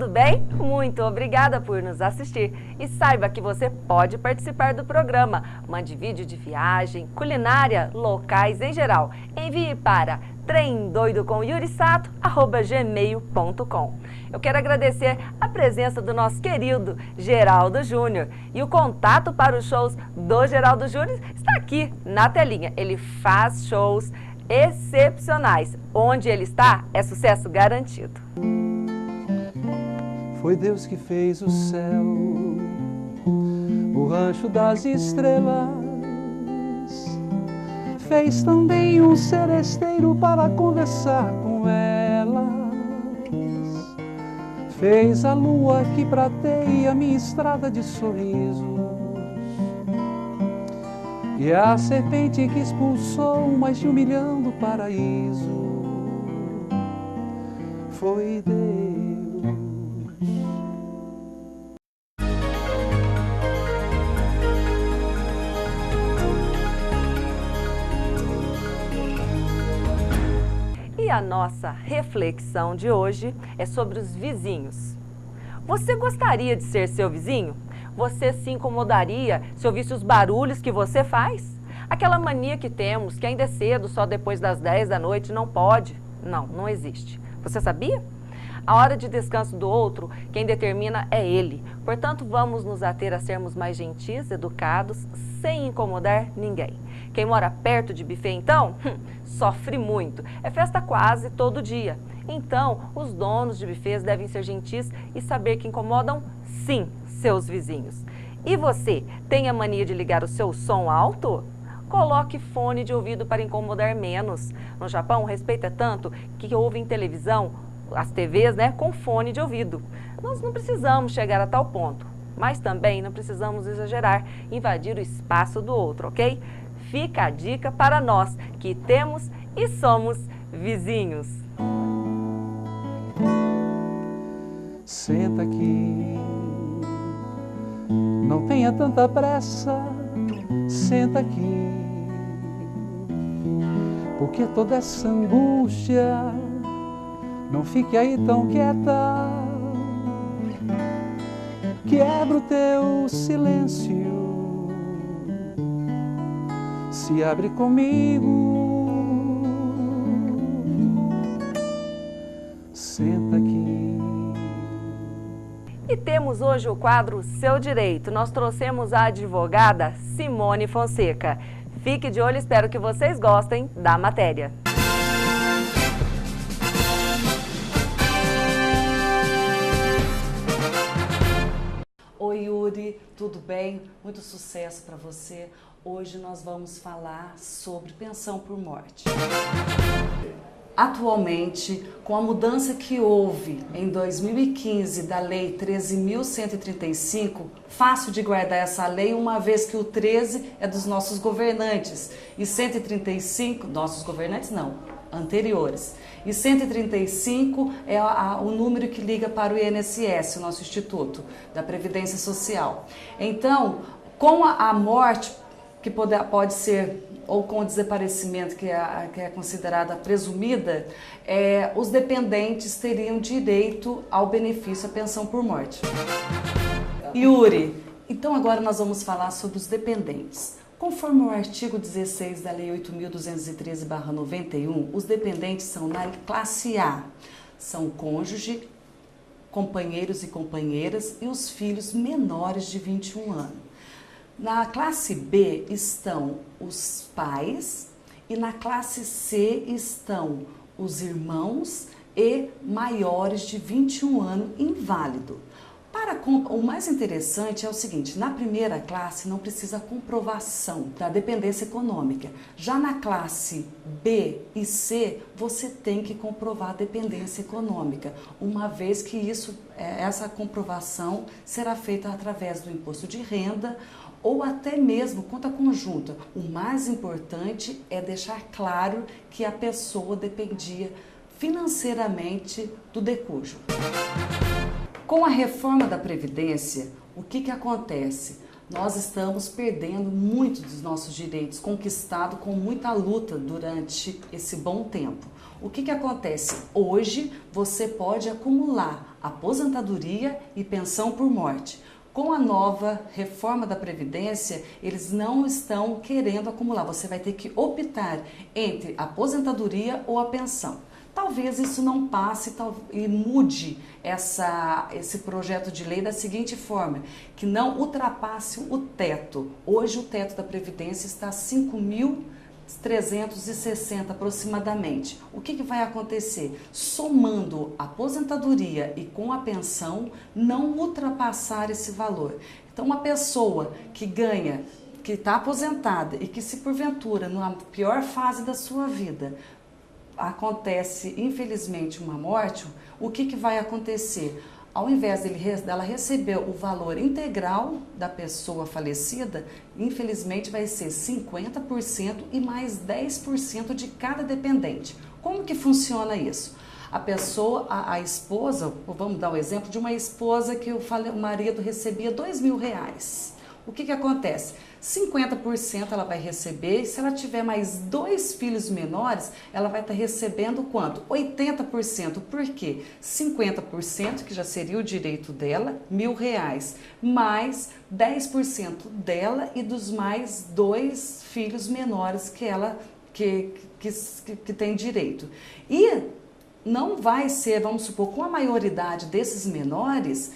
tudo bem? Muito obrigada por nos assistir. E saiba que você pode participar do programa. Mande vídeo de viagem, culinária, locais em geral. Envie para tremdoidocomyurisato@gmail.com. Eu quero agradecer a presença do nosso querido Geraldo Júnior. E o contato para os shows do Geraldo Júnior está aqui na telinha. Ele faz shows excepcionais. Onde ele está, é sucesso garantido. Foi Deus que fez o céu, o rancho das estrelas. Fez também um seresteiro para conversar com elas. Fez a lua que prateia minha estrada de sorrisos. E a serpente que expulsou mais de 1 milhão do paraíso. Foi Deus. E a nossa reflexão de hoje é sobre os vizinhos. Você gostaria de ser seu vizinho? Você se incomodaria se ouvisse os barulhos que você faz? Aquela mania que temos, que ainda é cedo, só depois das 10 da noite, não pode? Não, não existe. Você sabia? A hora de descanso do outro, quem determina é ele. Portanto, vamos nos ater a sermos mais gentis, educados, sem incomodar ninguém. Quem mora perto de buffet, então, sofre muito. É festa quase todo dia. Então, os donos de buffets devem ser gentis e saber que incomodam, sim, seus vizinhos. E você, tem a mania de ligar o seu som alto? Coloque fone de ouvido para incomodar menos. No Japão, o respeito é tanto que ouvem televisão, as TVs, com fone de ouvido. Nós não precisamos chegar a tal ponto, mas também não precisamos exagerar, invadir o espaço do outro, ok? Fica a dica para nós que temos e somos vizinhos. Senta aqui, não tenha tanta pressa, senta aqui, porque toda essa angústia, não fique aí tão quieta, quebra o teu silêncio, se abre comigo, senta aqui. E temos hoje o quadro Seu Direito. Nós trouxemos a advogada Simone Fonseca. Fique de olho, espero que vocês gostem da matéria. Oi Yuri, tudo bem? Muito sucesso para você. Hoje nós vamos falar sobre pensão por morte. Atualmente, com a mudança que houve em 2015 da Lei 13.135, fácil de guardar essa lei, uma vez que o 13 é dos nossos governantes e 135, nossos governantes não, anteriores. E 135 é o número que liga para o INSS, o nosso Instituto da Previdência Social. Então, com a morte, que pode ser, ou com o desaparecimento, que é considerada presumida, os dependentes teriam direito ao benefício, à pensão por morte. Yuri, então agora nós vamos falar sobre os dependentes. Conforme o artigo 16 da Lei 8.213/91, os dependentes são na classe A, são cônjuge, companheiros e companheiras e os filhos menores de 21 anos. Na classe B estão os pais e na classe C estão os irmãos e maiores de 21 anos inválido. O mais interessante é o seguinte, na primeira classe não precisa comprovação da dependência econômica. Já na classe B e C, você tem que comprovar a dependência econômica, uma vez que essa comprovação será feita através do imposto de renda ou até mesmo conta conjunta. O mais importante é deixar claro que a pessoa dependia financeiramente do decújo. Com a reforma da Previdência, o que acontece? Nós estamos perdendo muito dos nossos direitos conquistados com muita luta durante esse bom tempo. O que acontece? Hoje você pode acumular aposentadoria e pensão por morte. Com a nova reforma da Previdência, eles não estão querendo acumular. Você vai ter que optar entre a aposentadoria ou a pensão. Talvez isso não passe e mude esse projeto de lei da seguinte forma, que não ultrapasse o teto. Hoje o teto da Previdência está a 5.360 aproximadamente. O que vai acontecer? Somando a aposentadoria e com a pensão, não ultrapassar esse valor. Então, uma pessoa que ganha, que está aposentada e que se porventura, na pior fase da sua vida, acontece infelizmente uma morte, o que vai acontecer? Ao invés dela receber o valor integral da pessoa falecida, infelizmente vai ser 50% e mais 10% de cada dependente. Como que funciona isso? A pessoa, a esposa, vamos dar o exemplo de uma esposa que o marido recebia R$2.000. O que acontece? 50% ela vai receber, e se ela tiver mais 2 filhos menores, ela vai estar recebendo quanto? 80%. Por quê? 50%, que já seria o direito dela, R$1.000, mais 10% dela e dos mais 2 filhos menores que ela que tem direito. E não vai ser, vamos supor, com a maioridade desses menores,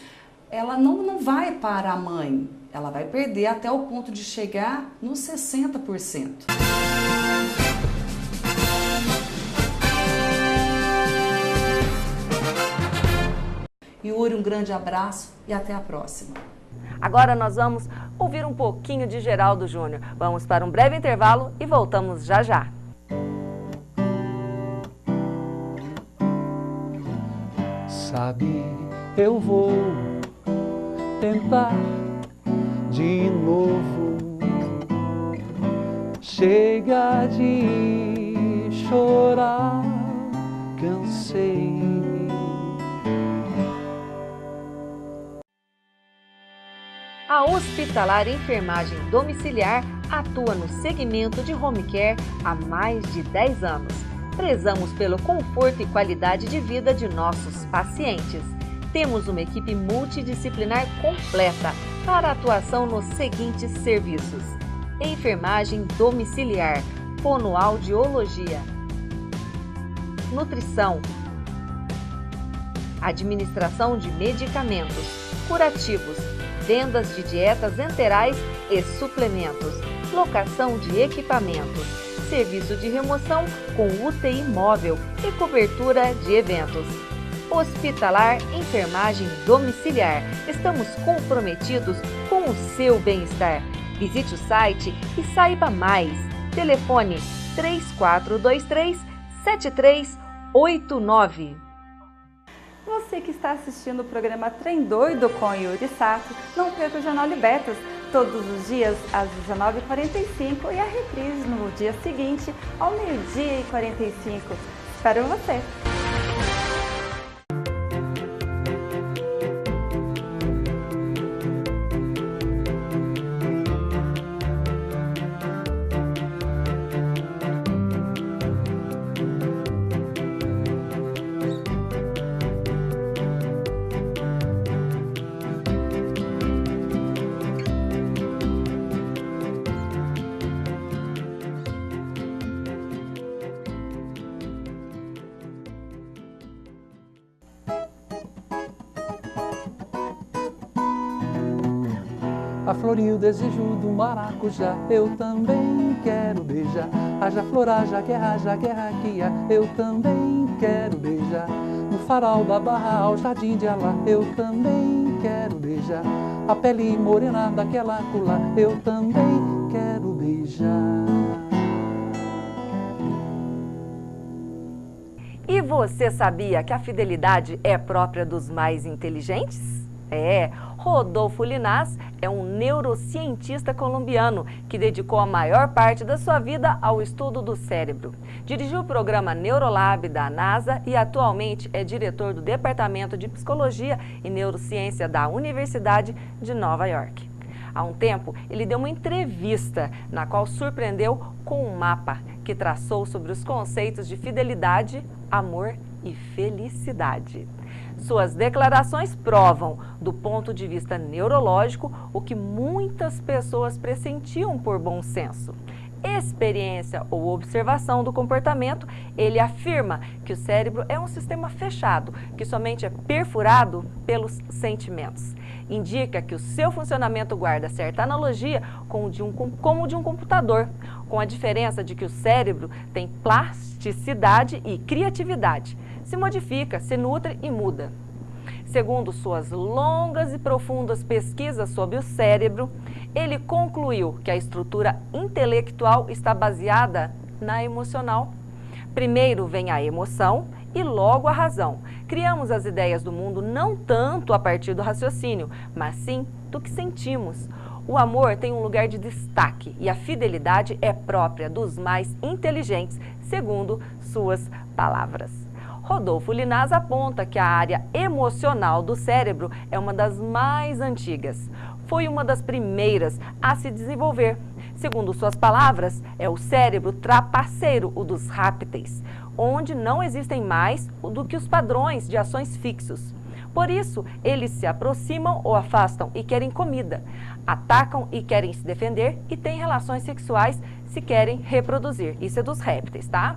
ela não vai para a mãe. Ela vai perder até o ponto de chegar nos 60%. Yuri, um grande abraço e até a próxima. Agora nós vamos ouvir um pouquinho de Geraldo Júnior. Vamos para um breve intervalo e voltamos já já. Sabe, eu vou tentar de novo. Chega de chorar, cansei. A Hospitalar Enfermagem Domiciliar atua no segmento de home care há mais de 10 anos. Prezamos pelo conforto e qualidade de vida de nossos pacientes. Temos uma equipe multidisciplinar completa para atuação nos seguintes serviços: enfermagem domiciliar, fonoaudiologia, nutrição, administração de medicamentos, curativos, vendas de dietas enterais e suplementos, locação de equipamentos, serviço de remoção com UTI móvel e cobertura de eventos. Hospitalar Enfermagem Domiciliar. Estamos comprometidos com o seu bem-estar. Visite o site e saiba mais. Telefone 3423-7389. Você que está assistindo o programa Trem Doido com Yuri Sato, não perca o Jornal Libertas, todos os dias às 19h45 e a reprise no dia seguinte ao 12h45. Espero você! A flor e o desejo do maracujá, eu também quero beijar. Haja flor, haja guerra que há, eu também quero beijar. No farol da barra ao jardim de Alá, eu também quero beijar. A pele morena daquela acolá, eu também quero beijar. E você sabia que a fidelidade é própria dos mais inteligentes? Rodolfo Linás é um neurocientista colombiano que dedicou a maior parte da sua vida ao estudo do cérebro. Dirigiu o programa Neurolab da NASA e atualmente é diretor do Departamento de Psicologia e Neurociência da Universidade de Nova York. Há um tempo, ele deu uma entrevista na qual surpreendeu com um mapa que traçou sobre os conceitos de fidelidade, amor e felicidade. Suas declarações provam, do ponto de vista neurológico, o que muitas pessoas pressentiam por bom senso. Experiência ou observação do comportamento, ele afirma que o cérebro é um sistema fechado, que somente é perfurado pelos sentimentos. Indica que o seu funcionamento guarda certa analogia com o de um computador, com a diferença de que o cérebro tem plasticidade e criatividade. Se modifica, se nutre e muda. Segundo suas longas e profundas pesquisas sobre o cérebro, ele concluiu que a estrutura intelectual está baseada na emocional. Primeiro vem a emoção e logo a razão. Criamos as ideias do mundo não tanto a partir do raciocínio, mas sim do que sentimos. O amor tem um lugar de destaque e a fidelidade é própria dos mais inteligentes, segundo suas palavras. Rodolfo Linaz aponta que a área emocional do cérebro é uma das mais antigas. Foi uma das primeiras a se desenvolver. Segundo suas palavras, é o cérebro trapaceiro, o dos répteis, onde não existem mais do que os padrões de ações fixos. Por isso, eles se aproximam ou afastam e querem comida, atacam e querem se defender e têm relações sexuais se querem reproduzir. Isso é dos répteis, tá?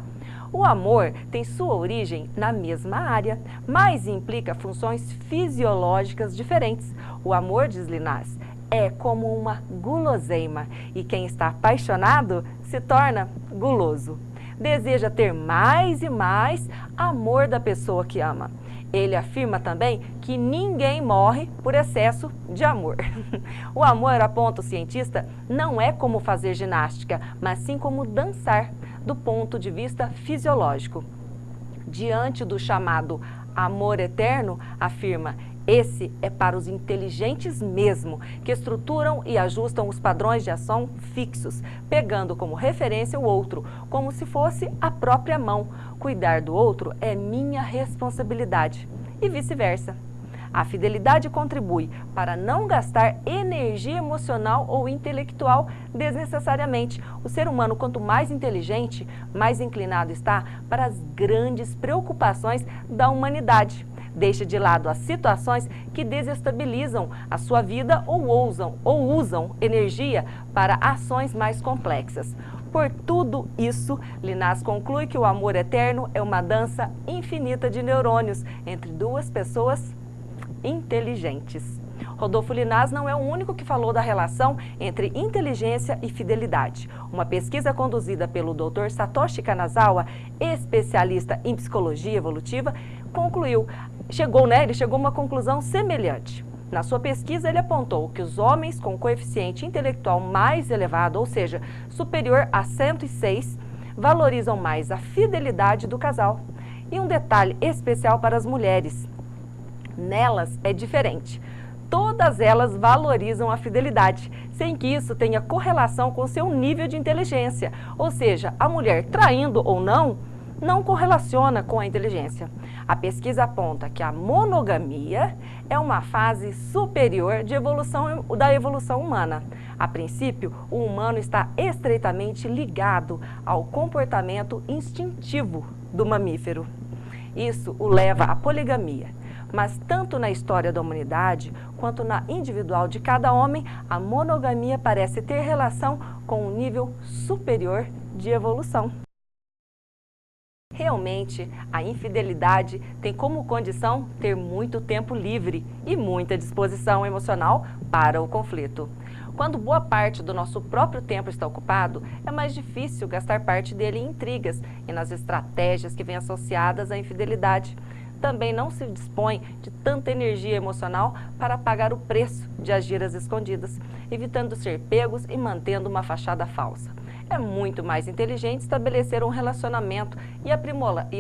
O amor tem sua origem na mesma área, mas implica funções fisiológicas diferentes. O amor, diz Linaz, é como uma guloseima e quem está apaixonado se torna guloso. Deseja ter mais e mais amor da pessoa que ama. Ele afirma também que ninguém morre por excesso de amor. O amor, aponta o cientista, não é como fazer ginástica, mas sim como dançar, do ponto de vista fisiológico. Diante do chamado amor eterno, afirma, esse é para os inteligentes mesmo, que estruturam e ajustam os padrões de ação fixos, pegando como referência o outro, como se fosse a própria mão. Cuidar do outro é minha responsabilidade. E vice-versa. A fidelidade contribui para não gastar energia emocional ou intelectual desnecessariamente. O ser humano, quanto mais inteligente, mais inclinado está para as grandes preocupações da humanidade. Deixa de lado as situações que desestabilizam a sua vida ou usam energia para ações mais complexas. Por tudo isso, Linaz conclui que o amor eterno é uma dança infinita de neurônios entre duas pessoas inteligentes. Rodolfo Linaz não é o único que falou da relação entre inteligência e fidelidade. Uma pesquisa conduzida pelo Dr. Satoshi Kanazawa, especialista em psicologia evolutiva, ele chegou a uma conclusão semelhante. Na sua pesquisa, ele apontou que os homens com coeficiente intelectual mais elevado, ou seja, superior a 106, valorizam mais a fidelidade do casal. E um detalhe especial para as mulheres. Nelas é diferente. Todas elas valorizam a fidelidade, sem que isso tenha correlação com seu nível de inteligência. Ou seja, a mulher traindo ou não correlaciona com a inteligência. A pesquisa aponta que a monogamia é uma fase superior da evolução humana. A princípio, o humano está estreitamente ligado ao comportamento instintivo do mamífero. Isso o leva à poligamia. Mas tanto na história da humanidade quanto na individual de cada homem, a monogamia parece ter relação com um nível superior de evolução. Realmente, a infidelidade tem como condição ter muito tempo livre e muita disposição emocional para o conflito. Quando boa parte do nosso próprio tempo está ocupado, é mais difícil gastar parte dele em intrigas e nas estratégias que vêm associadas à infidelidade. Também não se dispõe de tanta energia emocional para pagar o preço de agir às escondidas, evitando ser pegos e mantendo uma fachada falsa. É muito mais inteligente estabelecer um relacionamento e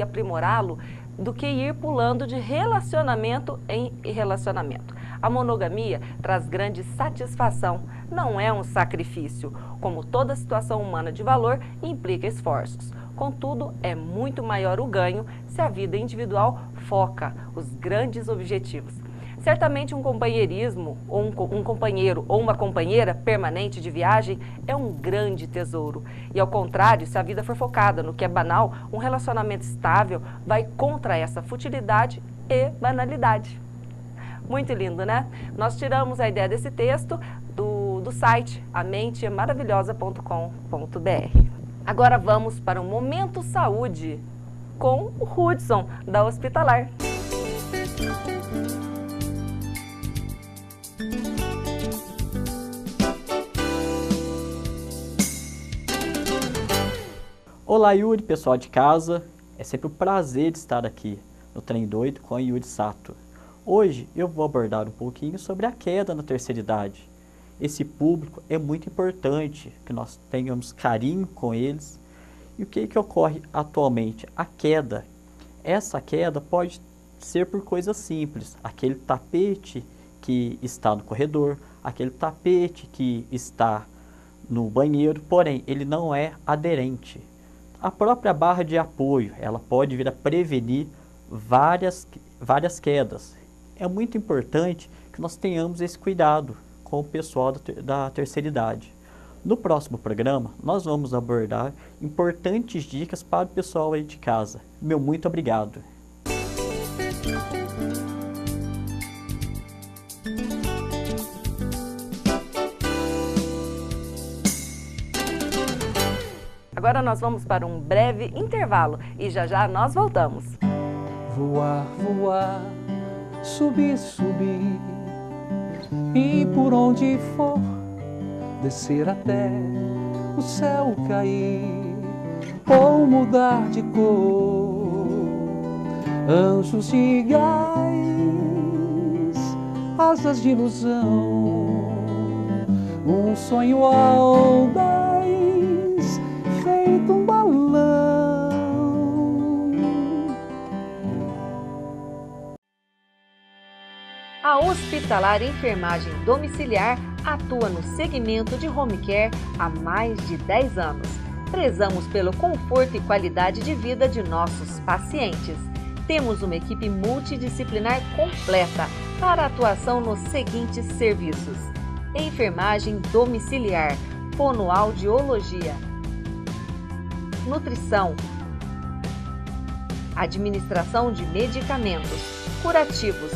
aprimorá-lo do que ir pulando de relacionamento em relacionamento. A monogamia traz grande satisfação, não é um sacrifício. Como toda situação humana de valor, implica esforços. Contudo, é muito maior o ganho se a vida individual foca os grandes objetivos. Certamente um companheirismo, ou um companheiro ou uma companheira permanente de viagem é um grande tesouro. E ao contrário, se a vida for focada no que é banal, um relacionamento estável vai contra essa futilidade e banalidade. Muito lindo, né? Nós tiramos a ideia desse texto do site amentemaravilhosa.com.br. Agora vamos para o Momento Saúde com o Hudson, da Hospitalar. Olá, Yuri, pessoal de casa. É sempre um prazer estar aqui no Trem Doido com a Yuri Sato. Hoje eu vou abordar um pouquinho sobre a queda na terceira idade. Esse público é muito importante que nós tenhamos carinho com eles. E o que ocorre atualmente? A queda. Essa queda pode ser por coisas simples. Aquele tapete que está no corredor, aquele tapete que está no banheiro, porém ele não é aderente. A própria barra de apoio, ela pode vir a prevenir várias quedas. É muito importante que nós tenhamos esse cuidado com o pessoal da terceira idade. No próximo programa, nós vamos abordar importantes dicas para o pessoal aí de casa. Meu muito obrigado. Agora nós vamos para um breve intervalo e já já nós voltamos. Voar, voar, subir, subir, e por onde for, descer até o céu cair, ou mudar de cor, anjos de gás, asas de ilusão, um sonho audaz, feito um balão. A Hospitalar Enfermagem Domiciliar atua no segmento de home care há mais de 10 anos. Prezamos pelo conforto e qualidade de vida de nossos pacientes. Temos uma equipe multidisciplinar completa para atuação nos seguintes serviços: enfermagem domiciliar, fonoaudiologia, nutrição, administração de medicamentos, curativos,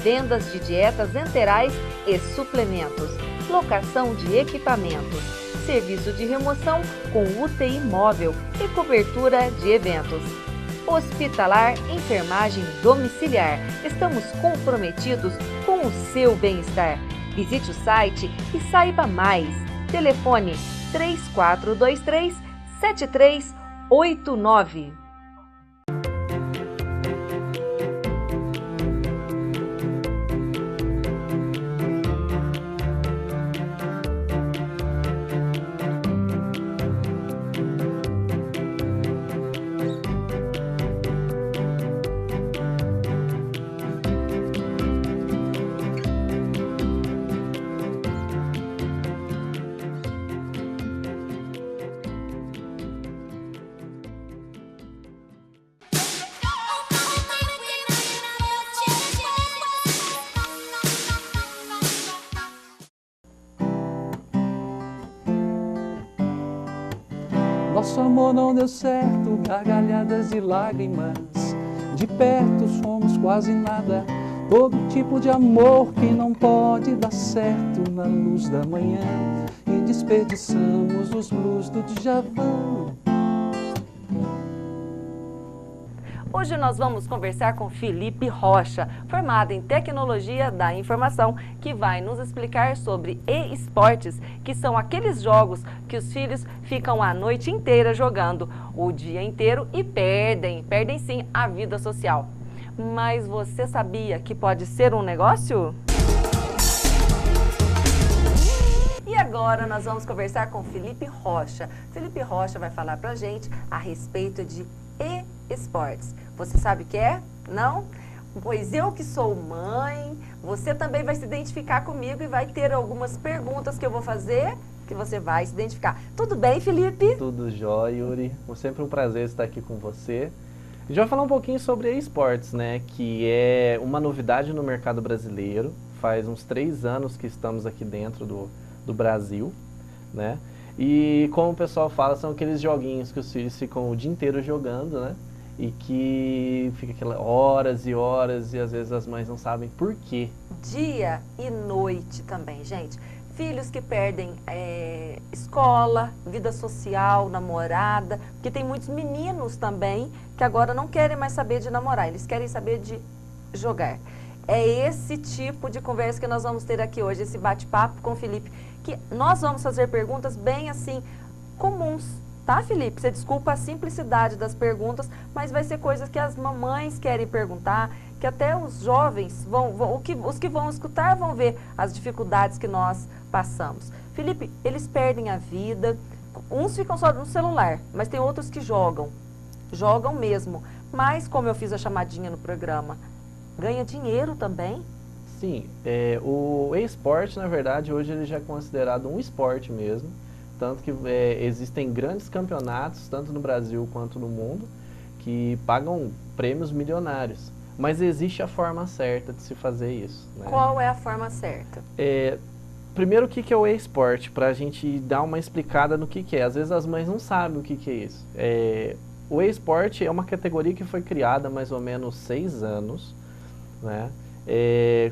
vendas de dietas enterais e suplementos, locação de equipamentos, serviço de remoção com UTI móvel e cobertura de eventos. Hospitalar Enfermagem Domiciliar. Estamos comprometidos com o seu bem-estar. Visite o site e saiba mais. Telefone 3423-7389. Nosso amor não deu certo, gargalhadas e lágrimas. De perto somos quase nada. Todo tipo de amor que não pode dar certo na luz da manhã. E desperdiçamos os blues do Djavan. Hoje nós vamos conversar com Felipe Rocha, formado em Tecnologia da Informação, que vai nos explicar sobre e-esportes, que são aqueles jogos que os filhos ficam a noite inteira jogando, o dia inteiro e perdem sim a vida social. Mas você sabia que pode ser um negócio? E agora nós vamos conversar com Felipe Rocha. Felipe Rocha vai falar pra gente a respeito de e-esportes. Você sabe o que é? Não? Pois eu que sou mãe, você também vai se identificar comigo e vai ter algumas perguntas que eu vou fazer que você vai se identificar. Tudo bem, Felipe? Tudo jóia, Yuri. É sempre um prazer estar aqui com você. A gente vai falar um pouquinho sobre esportes, né? Que é uma novidade no mercado brasileiro. Faz uns 3 anos que estamos aqui dentro do Brasil, né? E como o pessoal fala, são aqueles joguinhos que os filhos ficam o dia inteiro jogando, né? E que fica aquelas horas e horas e às vezes as mães não sabem por quê. Dia e noite também, gente. Filhos que perdem escola, vida social, namorada, porque tem muitos meninos também que agora não querem mais saber de namorar, eles querem saber de jogar. É esse tipo de conversa que nós vamos ter aqui hoje, esse bate-papo com o Felipe, que nós vamos fazer perguntas bem assim, comuns, tá, Felipe? Você desculpa a simplicidade das perguntas, mas vai ser coisas que as mamães querem perguntar, que até os jovens os que vão escutar vão ver as dificuldades que nós passamos. Felipe, eles perdem a vida, uns ficam só no celular, mas tem outros que jogam mesmo. Mas, como eu fiz a chamadinha no programa, ganha dinheiro também? Sim, o esporte, na verdade, hoje ele já é considerado um esporte mesmo, tanto que existem grandes campeonatos, tanto no Brasil quanto no mundo, que pagam prêmios milionários. Mas existe a forma certa de se fazer isso, né? Qual é a forma certa? Primeiro, o que é o esporte? Para a gente dar uma explicada no que é. Às vezes as mães não sabem o que é isso. O esporte é uma categoria que foi criada há mais ou menos 6 anos, né?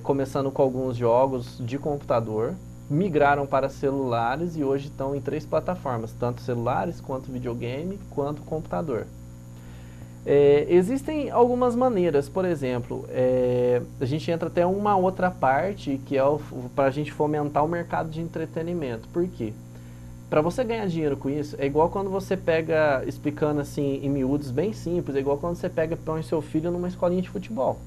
Começando com alguns jogos de computador, migraram para celulares e hoje estão em 3 plataformas, tanto celulares, quanto videogame, quanto computador. Existem algumas maneiras, por exemplo, a gente entra até uma outra parte que é para a gente fomentar o mercado de entretenimento. Por quê? Para você ganhar dinheiro com isso, é igual quando você pega, explicando assim em miúdos bem simples, é igual quando você pega e põe seu filho numa escolinha de futebol.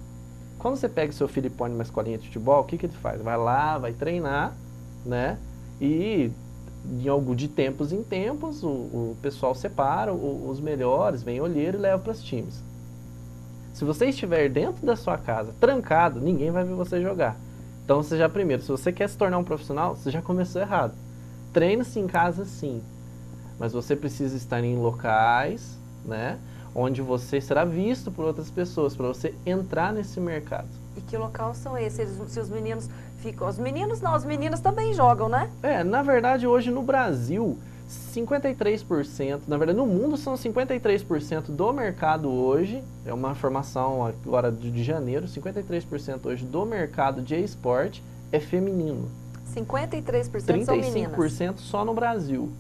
Quando você pega seu filho e põe numa escolinha de futebol, o que ele faz? Vai lá, vai treinar, né? E de tempos em tempos, o pessoal separa os melhores, vem olheiro e leva para os times. Se você estiver dentro da sua casa, trancado, ninguém vai ver você jogar. Então, você já primeiro, se você quer se tornar um profissional, você já começou errado. Treina-se em casa, sim, mas você precisa estar em locais, né, onde você será visto por outras pessoas, para você entrar nesse mercado. E que local são esses? Se os meninos ficam... Os meninos não, as meninas também jogam, né? Na verdade, hoje no Brasil, 53%, na verdade no mundo são 53% do mercado hoje, é uma informação agora de janeiro, 53% hoje do mercado de esporte é feminino. 53% são meninas. 35% só no Brasil.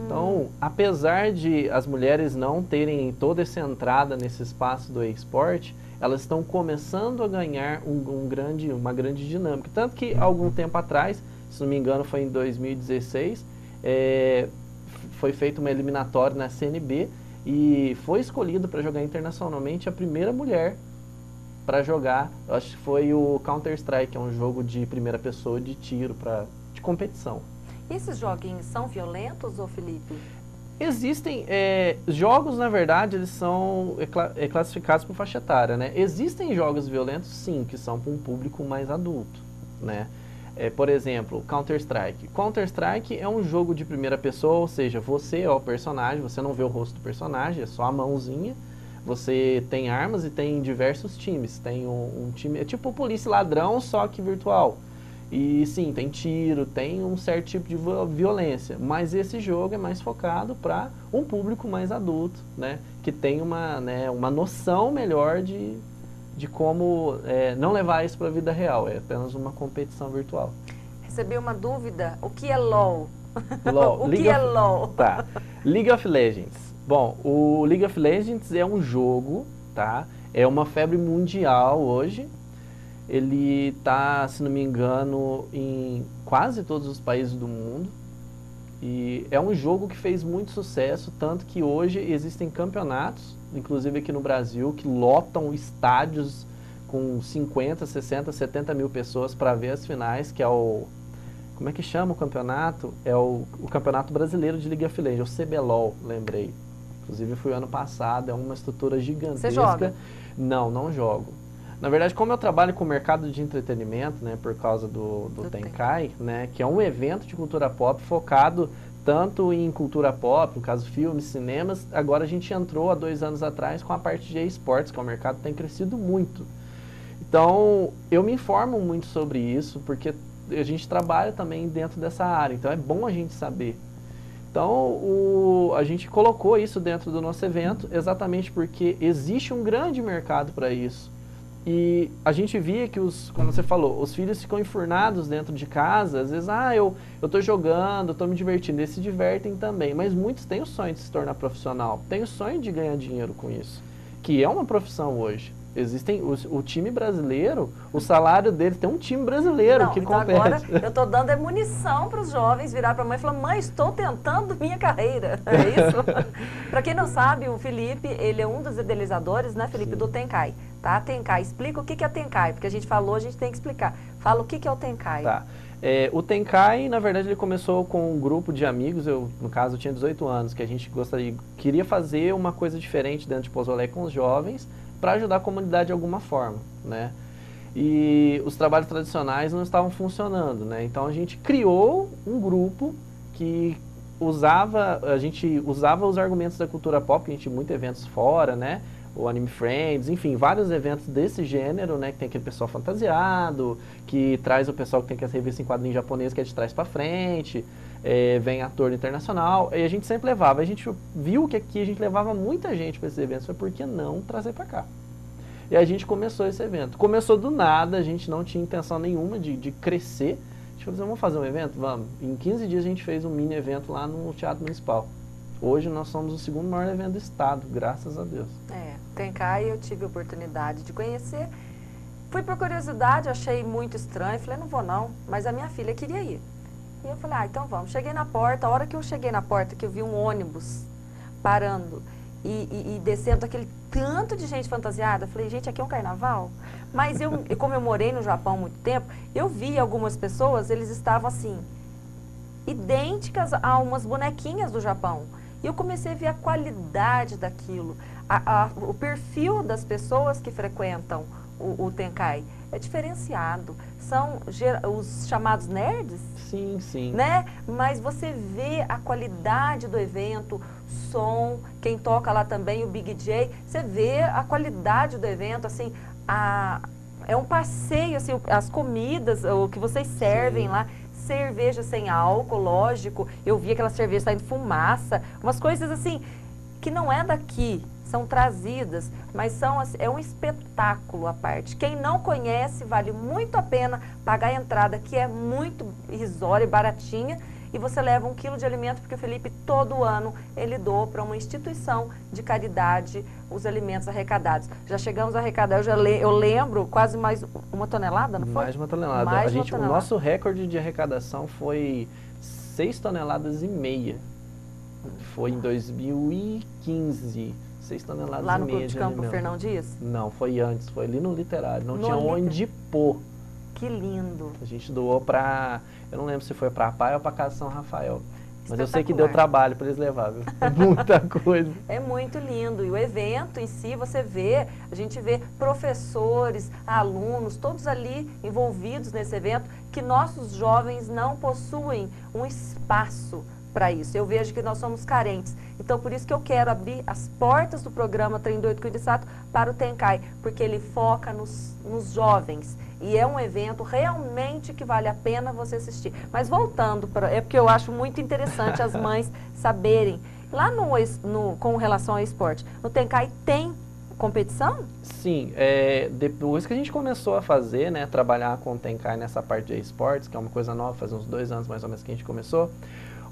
Então, apesar de as mulheres não terem toda essa entrada nesse espaço do esporte, elas estão começando a ganhar uma grande dinâmica. Tanto que, algum tempo atrás, se não me engano foi em 2016, foi feita uma eliminatória na CNB e foi escolhido para jogar internacionalmente a primeira mulher para jogar, eu acho que foi o Counter-Strike, é um jogo de primeira pessoa de tiro, de competição. Esses joguinhos são violentos, ô Felipe? Existem jogos, na verdade, eles são classificados por faixa etária, né? Existem jogos violentos, sim, que são para um público mais adulto, né? Por exemplo, Counter-Strike. Counter-Strike é um jogo de primeira pessoa, ou seja, você é o personagem, você não vê o rosto do personagem, é só a mãozinha. Você tem armas e tem diversos times. Tem um time, é tipo polícia e ladrão, só que virtual. E sim, tem tiro, tem um certo tipo de violência. Mas esse jogo é mais focado para um público mais adulto, né? Que tem uma noção melhor de como não levar isso para a vida real. É apenas uma competição virtual. Recebi uma dúvida. O que é LOL? LOL. O que é LOL? Tá. League of Legends. Bom, o League of Legends é um jogo, tá? É uma febre mundial hoje. Ele está, se não me engano, em quase todos os países do mundo. E é um jogo que fez muito sucesso, tanto que hoje existem campeonatos, inclusive aqui no Brasil, que lotam estádios com 50, 60, 70 mil pessoas para ver as finais, que é o... Como é que chama o campeonato? É o Campeonato Brasileiro de League of Legends, o CBLOL, lembrei. Inclusive foi ano passado, é uma estrutura gigantesca. Você joga? Não jogo. Na verdade, como eu trabalho com o mercado de entretenimento, né, por causa do Tenkai, né, que é um evento de cultura pop focado tanto em cultura pop, no caso filmes, cinemas, agora a gente entrou há 2 anos atrás com a parte de esportes, que o mercado tem crescido muito. Então, eu me informo muito sobre isso, porque a gente trabalha também dentro dessa área, então é bom a gente saber. Então, a gente colocou isso dentro do nosso evento exatamente porque existe um grande mercado para isso. E a gente via que, como você falou, os filhos ficam enfurnados dentro de casa, às vezes, eu tô jogando, tô me divertindo, eles se divertem também, mas muitos têm o sonho de se tornar profissional, têm o sonho de ganhar dinheiro com isso, que é uma profissão hoje. Existem o time brasileiro, o salário deles, tem um time brasileiro que então compete. Agora eu estou dando munição para os jovens virar para a mãe e falar: mãe, estou tentando minha carreira. É isso? Para quem não sabe, o Felipe, ele é um dos idealizadores, né, Felipe, do Tenkai. Tá? Tenkai, explica o que é Tenkai, porque a gente falou, a gente tem que explicar. Fala o que é o Tenkai. Tá. O Tenkai, na verdade, ele começou com um grupo de amigos, no caso, eu tinha 18 anos, que a gente queria fazer uma coisa diferente dentro de Pouso Alegre com os jovens, para ajudar a comunidade de alguma forma, né? E os trabalhos tradicionais não estavam funcionando, né? Então a gente criou um grupo que a gente usava os argumentos da cultura pop, que a gente tinha muitos eventos fora, né? O Anime Friends, enfim, vários eventos desse gênero, né? Que tem aquele pessoal fantasiado, que traz o pessoal que tem aquela revista em quadrinho japonês que é de trás para frente, vem ator internacional, e a gente sempre levava. A gente viu que aqui a gente levava muita gente para esses eventos, foi por que não trazer para cá? E a gente começou esse evento. Começou do nada, a gente não tinha intenção nenhuma de crescer. A gente falou assim: vamos fazer um evento? Vamos. Em 15 dias a gente fez um mini evento lá no Teatro Municipal. Hoje nós somos o segundo maior evento do estado, graças a Deus. Tenkai eu tive a oportunidade de conhecer. Fui por curiosidade, achei muito estranho, falei: não vou não, mas a minha filha queria ir. E eu falei: então vamos. Cheguei na porta, a hora que eu cheguei na porta, que eu vi um ônibus parando e descendo aquele tanto de gente fantasiada, eu falei: gente, aqui é um carnaval? Mas como eu morei no Japão há muito tempo, eu vi algumas pessoas, eles estavam assim, idênticas a umas bonequinhas do Japão. E eu comecei a ver a qualidade daquilo, o perfil das pessoas que frequentam o Tenkai é diferenciado. São os chamados nerds? Sim, sim. Né? Mas você vê a qualidade do evento, som, quem toca lá também, o Big J, você vê a qualidade do evento, assim, é um passeio, assim, as comidas, o que vocês servem lá, cerveja sem álcool, lógico, eu vi aquela cerveja saindo fumaça, umas coisas assim, que não é daqui, são trazidas, mas é um espetáculo à parte. Quem não conhece, vale muito a pena pagar a entrada, que é muito irrisória e baratinha, e você leva 1 quilo de alimento, porque o Felipe, todo ano, ele doa para uma instituição de caridade os alimentos arrecadados. Já chegamos a arrecadar, eu lembro, quase mais 1 tonelada, não foi? Mais de 1 tonelada. O nosso recorde de arrecadação foi 6,5 toneladas. Foi em 2015. 6 toneladas lá e no meia Clube de de Campo alimento. Fernão Dias? Não, foi antes, foi ali no Literário, não tinha onde pôr. Que lindo. A gente doou pra, eu não lembro se foi pra Pai ou pra Casa São Rafael, mas eu sei que deu trabalho para eles levar, viu? Muita coisa. É muito lindo, e o evento em si, a gente vê professores, alunos, todos ali envolvidos nesse evento, que nossos jovens não possuem um espaço para isso. Eu vejo que nós somos carentes. Então, por isso que eu quero abrir as portas do programa Trem Doido com o Irisato para o Tenkai, porque ele foca nos jovens. E é um evento realmente que vale a pena você assistir. Mas voltando, é porque eu acho muito interessante as mães saberem. Lá com relação ao esporte, no Tenkai tem competição? Sim, depois que a gente começou a fazer, né, trabalhar com o Tenkai nessa parte de esportes, que é uma coisa nova, faz uns 2 anos mais ou menos que a gente começou,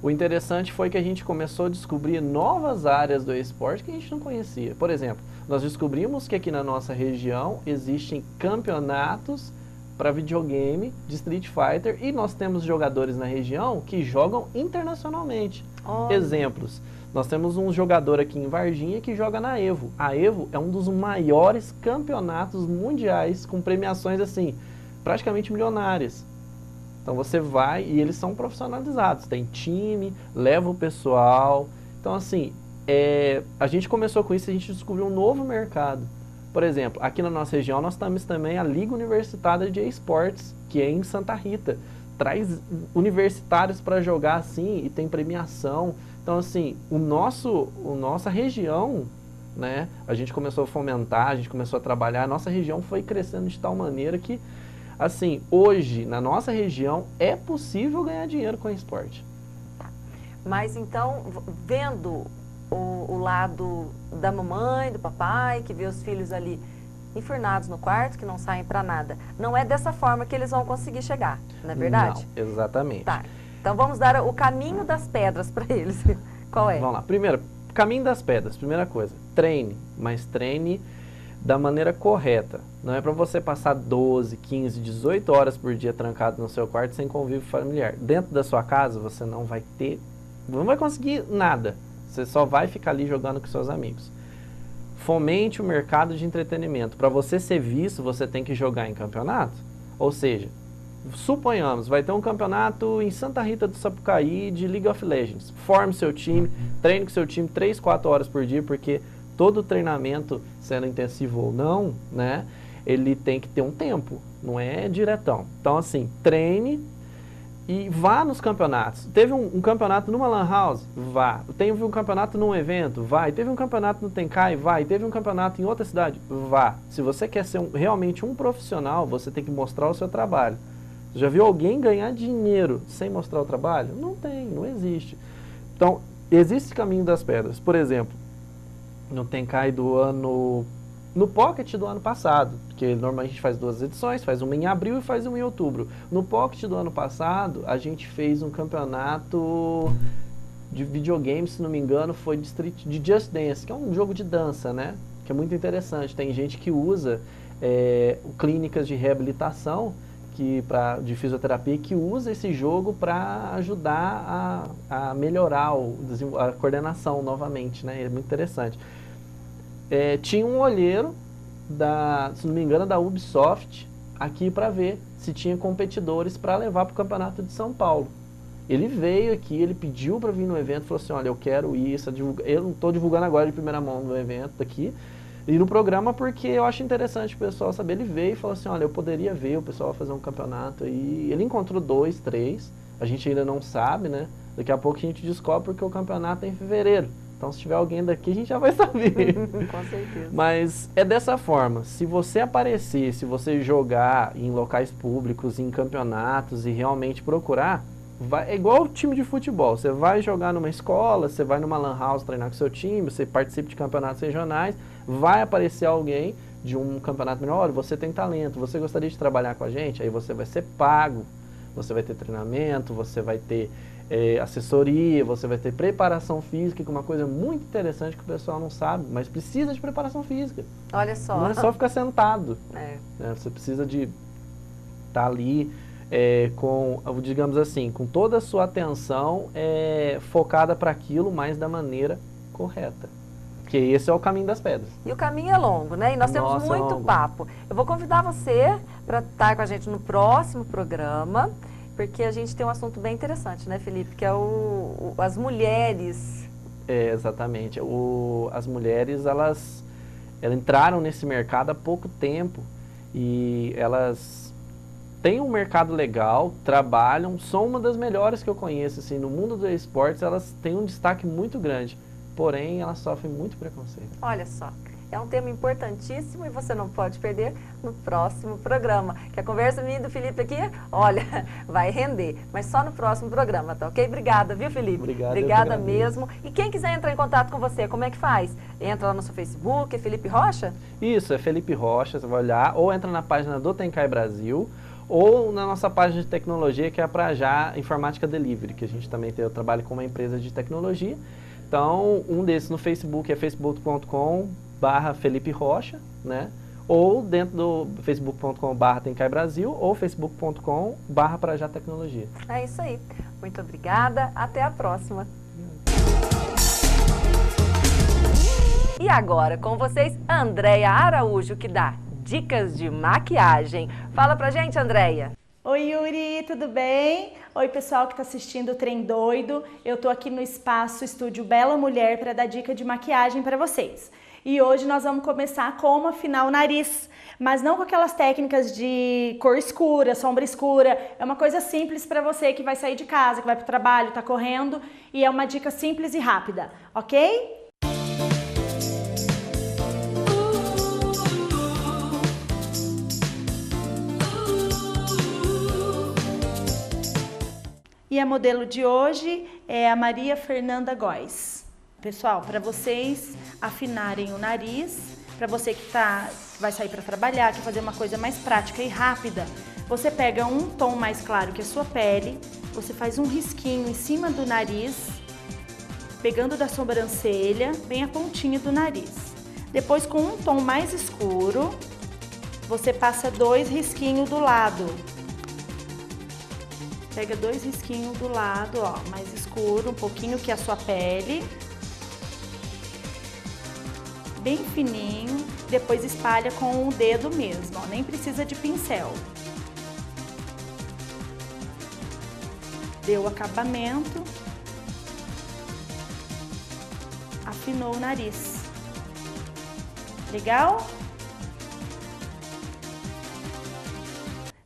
o interessante foi que a gente começou a descobrir novas áreas do esporte que a gente não conhecia. Por exemplo, nós descobrimos que aqui na nossa região existem campeonatos para videogame de Street Fighter e nós temos jogadores na região que jogam internacionalmente. Exemplos, nós temos um jogador aqui em Varginha que joga na Evo. A Evo é um dos maiores campeonatos mundiais com premiações assim, praticamente milionárias. Então você vai e eles são profissionalizados, tem time, leva o pessoal. Então assim, a gente começou com isso e a gente descobriu um novo mercado. Por exemplo, aqui na nossa região nós temos também a Liga Universitária de Esportes, que é em Santa Rita. traz universitários para jogar assim e tem premiação. Então, assim, nossa região, né, a gente começou a fomentar, a gente começou a trabalhar, a nossa região foi crescendo de tal maneira que, assim, hoje, na nossa região, é possível ganhar dinheiro com esporte. Mas então, vendo o lado da mamãe, do papai, que vê os filhos ali enfurnados no quarto, que não saem para nada, não é dessa forma que eles vão conseguir chegar, não é verdade? Não, exatamente. Tá. Então vamos dar o caminho das pedras para eles. Qual é? Vamos lá. Primeiro, caminho das pedras. Primeira coisa, treine, mas treine da maneira correta. Não é para você passar 12, 15, 18 horas por dia trancado no seu quarto sem convívio familiar. Dentro da sua casa você não vai conseguir nada. Você só vai ficar ali jogando com seus amigos. Fomente o mercado de entretenimento. Para você ser visto, você tem que jogar em campeonato. Ou seja, suponhamos, vai ter um campeonato em Santa Rita do Sapucaí de League of Legends. Forme seu time, treine com seu time 3, 4 horas por dia, porque todo treinamento, sendo intensivo ou não, né, ele tem que ter um tempo, não é diretão. Então, assim, treine e vá nos campeonatos. Teve um campeonato numa Lan House? Vá. Teve um campeonato num evento? Vai. Teve um campeonato no Tenkai? Vai. Teve um campeonato em outra cidade? Vá. Se você quer ser realmente um profissional, você tem que mostrar o seu trabalho. Você já viu alguém ganhar dinheiro sem mostrar o trabalho? Não tem, não existe. Então, existe caminho das pedras. Por exemplo, no Tenkai no Pocket do ano passado, porque normalmente a gente faz 2 edições, faz uma em abril e faz uma em outubro. No Pocket do ano passado, a gente fez um campeonato de videogame, se não me engano, foi de Just Dance, que é um jogo de dança, né? Que é muito interessante. Tem gente que usa clínicas de reabilitação de fisioterapia que usa esse jogo para ajudar a melhorar a coordenação novamente, né? É muito interessante. Tinha um olheiro, se não me engano, da Ubisoft, aqui para ver se tinha competidores para levar para o Campeonato de São Paulo. Ele veio aqui, ele pediu para vir no evento, falou assim, olha, eu quero ir, eu não estou divulgando agora de primeira mão no evento aqui, e no programa porque eu acho interessante o pessoal saber. Ele veio e falou assim, olha, eu poderia ver o pessoal fazer um campeonato, e ele encontrou 2, 3, a gente ainda não sabe, né? Daqui a pouco a gente descobre porque o campeonato é em fevereiro. Então, se tiver alguém daqui, a gente já vai saber. Com certeza. Mas é dessa forma. Se você aparecer, se você jogar em locais públicos, em campeonatos e realmente procurar, é igual o time de futebol. Você vai jogar numa escola, você vai numa lan house treinar com seu time, você participa de campeonatos regionais, vai aparecer alguém de um campeonato melhor. Olha, você tem talento, você gostaria de trabalhar com a gente? Aí você vai ser pago, você vai ter treinamento, você vai ter assessoria, você vai ter preparação física, que é uma coisa muito interessante que o pessoal não sabe, mas precisa de preparação física. Olha só. Não é só ficar sentado. Né? Você precisa de estar ali com, digamos assim, com toda a sua atenção focada para aquilo, mas da maneira correta. Porque esse é o caminho das pedras. E o caminho é longo, né? E nós temos muito papo. Eu vou convidar você para estar com a gente no próximo programa, porque a gente tem um assunto bem interessante, né, Felipe? Que é as mulheres. Exatamente. As mulheres, elas entraram nesse mercado há pouco tempo e elas têm um mercado legal, trabalham, são uma das melhores que eu conheço. Assim, no mundo dos esportes, elas têm um destaque muito grande, porém, elas sofrem muito preconceito. Olha só. É um tema importantíssimo e você não pode perder no próximo programa. Que a conversa minha e do Felipe aqui, olha, vai render. Mas só no próximo programa, tá ok? Obrigada, viu, Felipe? Obrigada mesmo. E quem quiser entrar em contato com você, como é que faz? Entra lá no seu Facebook, é Felipe Rocha? Isso, é Felipe Rocha, você vai olhar. Ou entra na página do Tenkai Brasil, ou na nossa página de tecnologia, que é a Prajá Informática Delivery, que a gente também tem, eu trabalho com uma empresa de tecnologia. Então, um desses no Facebook é facebook.com/Felipe Rocha, né? Ou dentro do facebook.com/Tenkai Brasil ou facebook.com/Prajá Tecnologia. É isso aí. Muito obrigada. Até a próxima. E agora, com vocês, Andréia Araújo, que dá dicas de maquiagem. Fala pra gente, Andréia. Oi, Yuri, tudo bem? Oi, pessoal que está assistindo o Trem Doido. Eu tô aqui no espaço Estúdio Bela Mulher para dar dica de maquiagem para vocês. E hoje nós vamos começar como afinar o nariz, mas não com aquelas técnicas de cor escura, sombra escura. É uma coisa simples para você que vai sair de casa, que vai para o trabalho, tá correndo, e é uma dica simples e rápida, ok? E a modelo de hoje é a Maria Fernanda Góes. Pessoal, para vocês afinarem o nariz, para você que vai sair para trabalhar, quer fazer uma coisa mais prática e rápida, você pega um tom mais claro que a sua pele, você faz um risquinho em cima do nariz, pegando da sobrancelha, bem a pontinha do nariz. Depois, com um tom mais escuro, você passa 2 risquinhos do lado. Pega 2 risquinhos do lado, ó, mais escuro, um pouquinho que a sua pele. Bem fininho, depois espalha com o dedo mesmo, ó, nem precisa de pincel. Deu o acabamento, afinou o nariz. Legal?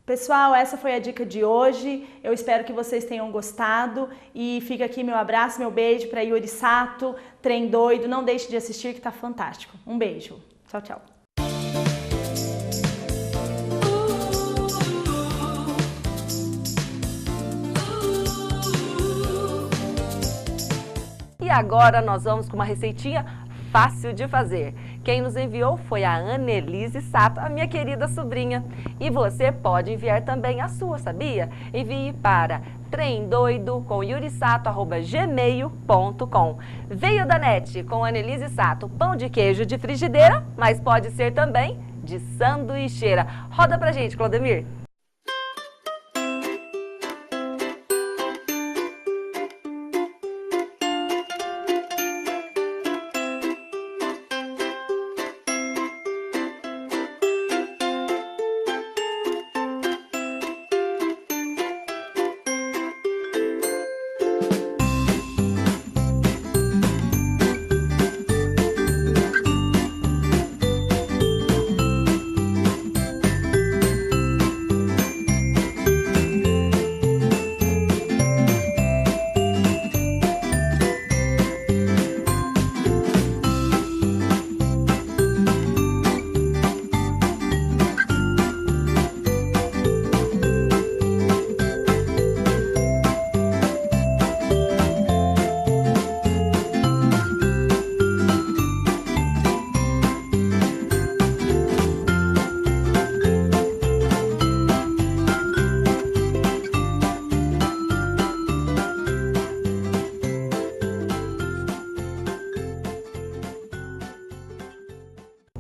Pessoal, essa foi a dica de hoje. Eu espero que vocês tenham gostado e fica aqui meu abraço, meu beijo para Yuri Sato, Trem Doido. Não deixe de assistir que tá fantástico. Um beijo. Tchau, tchau. E agora nós vamos com uma receitinha fácil de fazer. Quem nos enviou foi a Annelise Sato, a minha querida sobrinha. E você pode enviar também a sua, sabia? Envie para tremdoido@gmail.com. Veio da NET com Annelise Sato, pão de queijo de frigideira, mas pode ser também de sanduicheira. Roda pra gente, Claudemir.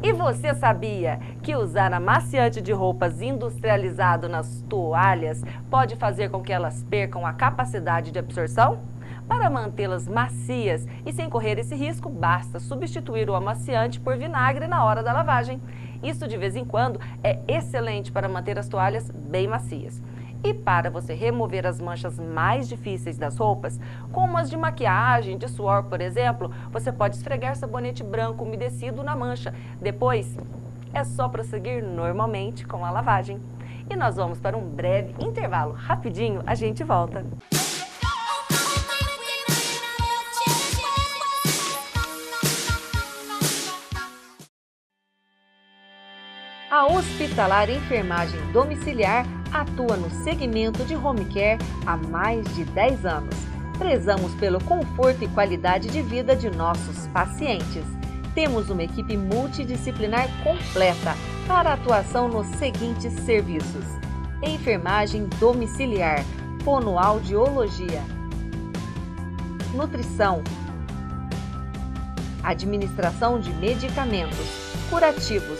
E você sabia que usar amaciante de roupas industrializado nas toalhas pode fazer com que elas percam a capacidade de absorção? Para mantê-las macias e sem correr esse risco, basta substituir o amaciante por vinagre na hora da lavagem. Isso, de vez em quando, é excelente para manter as toalhas bem macias. E para você remover as manchas mais difíceis das roupas, como as de maquiagem, de suor, por exemplo, você pode esfregar sabonete branco umedecido na mancha. Depois, é só prosseguir normalmente com a lavagem. E nós vamos para um breve intervalo. Rapidinho, a gente volta. A Hospitalar Enfermagem Domiciliar atua no segmento de home care há mais de 10 anos. Prezamos pelo conforto e qualidade de vida de nossos pacientes. Temos uma equipe multidisciplinar completa para atuação nos seguintes serviços: enfermagem domiciliar, fonoaudiologia, nutrição, administração de medicamentos, curativos,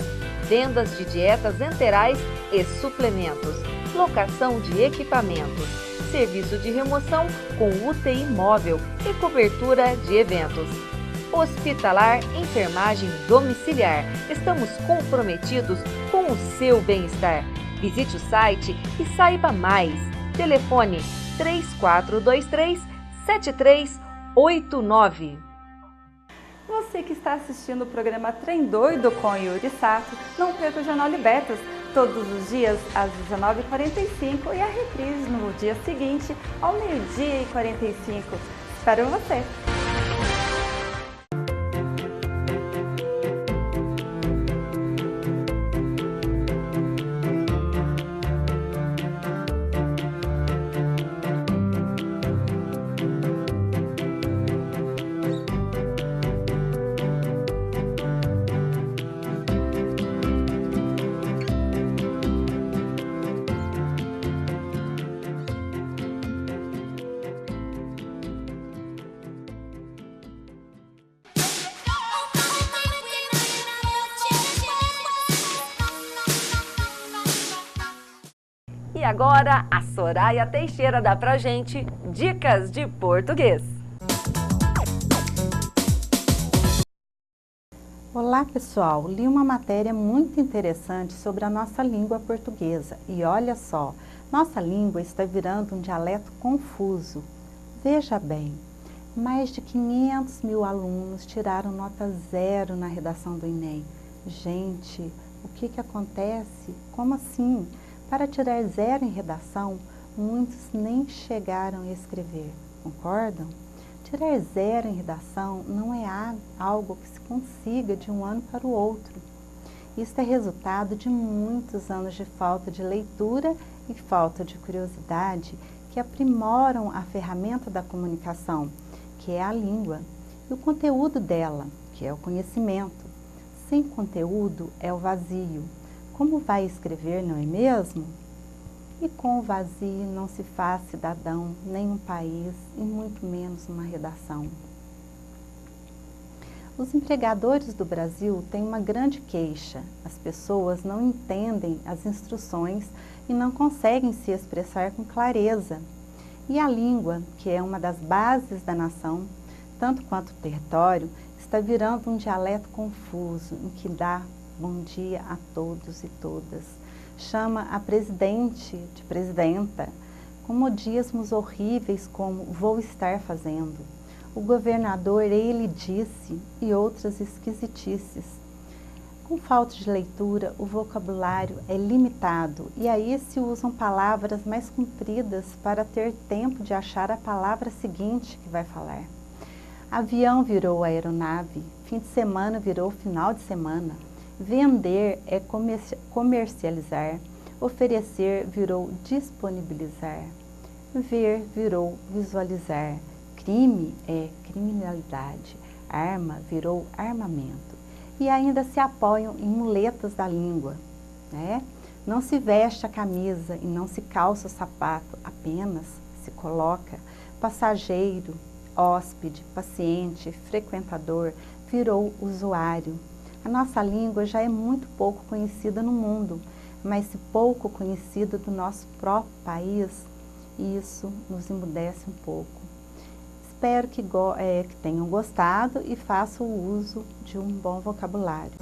vendas de dietas enterais e suplementos, locação de equipamentos, serviço de remoção com UTI móvel e cobertura de eventos. Hospitalar Enfermagem Domiciliar. Estamos comprometidos com o seu bem-estar. Visite o site e saiba mais. Telefone 3423-7389. Você você que está assistindo o programa Trem Doido com Yuri Sato, não perca o Jornal Libertas, todos os dias às 19h45 e a reprise no dia seguinte ao 12h45. Espero você! E agora, a Soraya Teixeira dá pra gente dicas de português. Olá pessoal, li uma matéria muito interessante sobre a nossa língua portuguesa e olha só, nossa língua está virando um dialeto confuso. Veja bem, mais de 500 mil alunos tiraram nota 0 na redação do Enem. Gente, o que acontece? Como assim? Para tirar 0 em redação, muitos nem chegaram a escrever, concordam? Tirar 0 em redação não é algo que se consiga de um ano para o outro. Isso é resultado de muitos anos de falta de leitura e falta de curiosidade que aprimoram a ferramenta da comunicação, que é a língua, e o conteúdo dela, que é o conhecimento. Sem conteúdo é o vazio. Como vai escrever, não é mesmo? E com o vazio não se faz cidadão, nem um país, e muito menos uma redação. Os empregadores do Brasil têm uma grande queixa. As pessoas não entendem as instruções e não conseguem se expressar com clareza. E a língua, que é uma das bases da nação, tanto quanto o território, está virando um dialeto confuso, em que dá bom dia a todos e todas. Chama a presidente de presidenta, com modismos horríveis como vou estar fazendo. O governador, ele disse, e outras esquisitices. Com falta de leitura, o vocabulário é limitado e aí se usam palavras mais compridas para ter tempo de achar a palavra seguinte que vai falar. Avião virou aeronave, fim de semana virou final de semana. Vender é comercializar, oferecer virou disponibilizar, ver virou visualizar, crime é criminalidade, arma virou armamento. E ainda se apoiam em muletas da língua, né? Não se veste a camisa e não se calça o sapato, apenas se coloca passageiro, hóspede, paciente, frequentador, virou usuário. A nossa língua já é muito pouco conhecida no mundo, mas se pouco conhecida do nosso próprio país, isso nos emudece um pouco. Espero que tenham gostado e façam o uso de um bom vocabulário.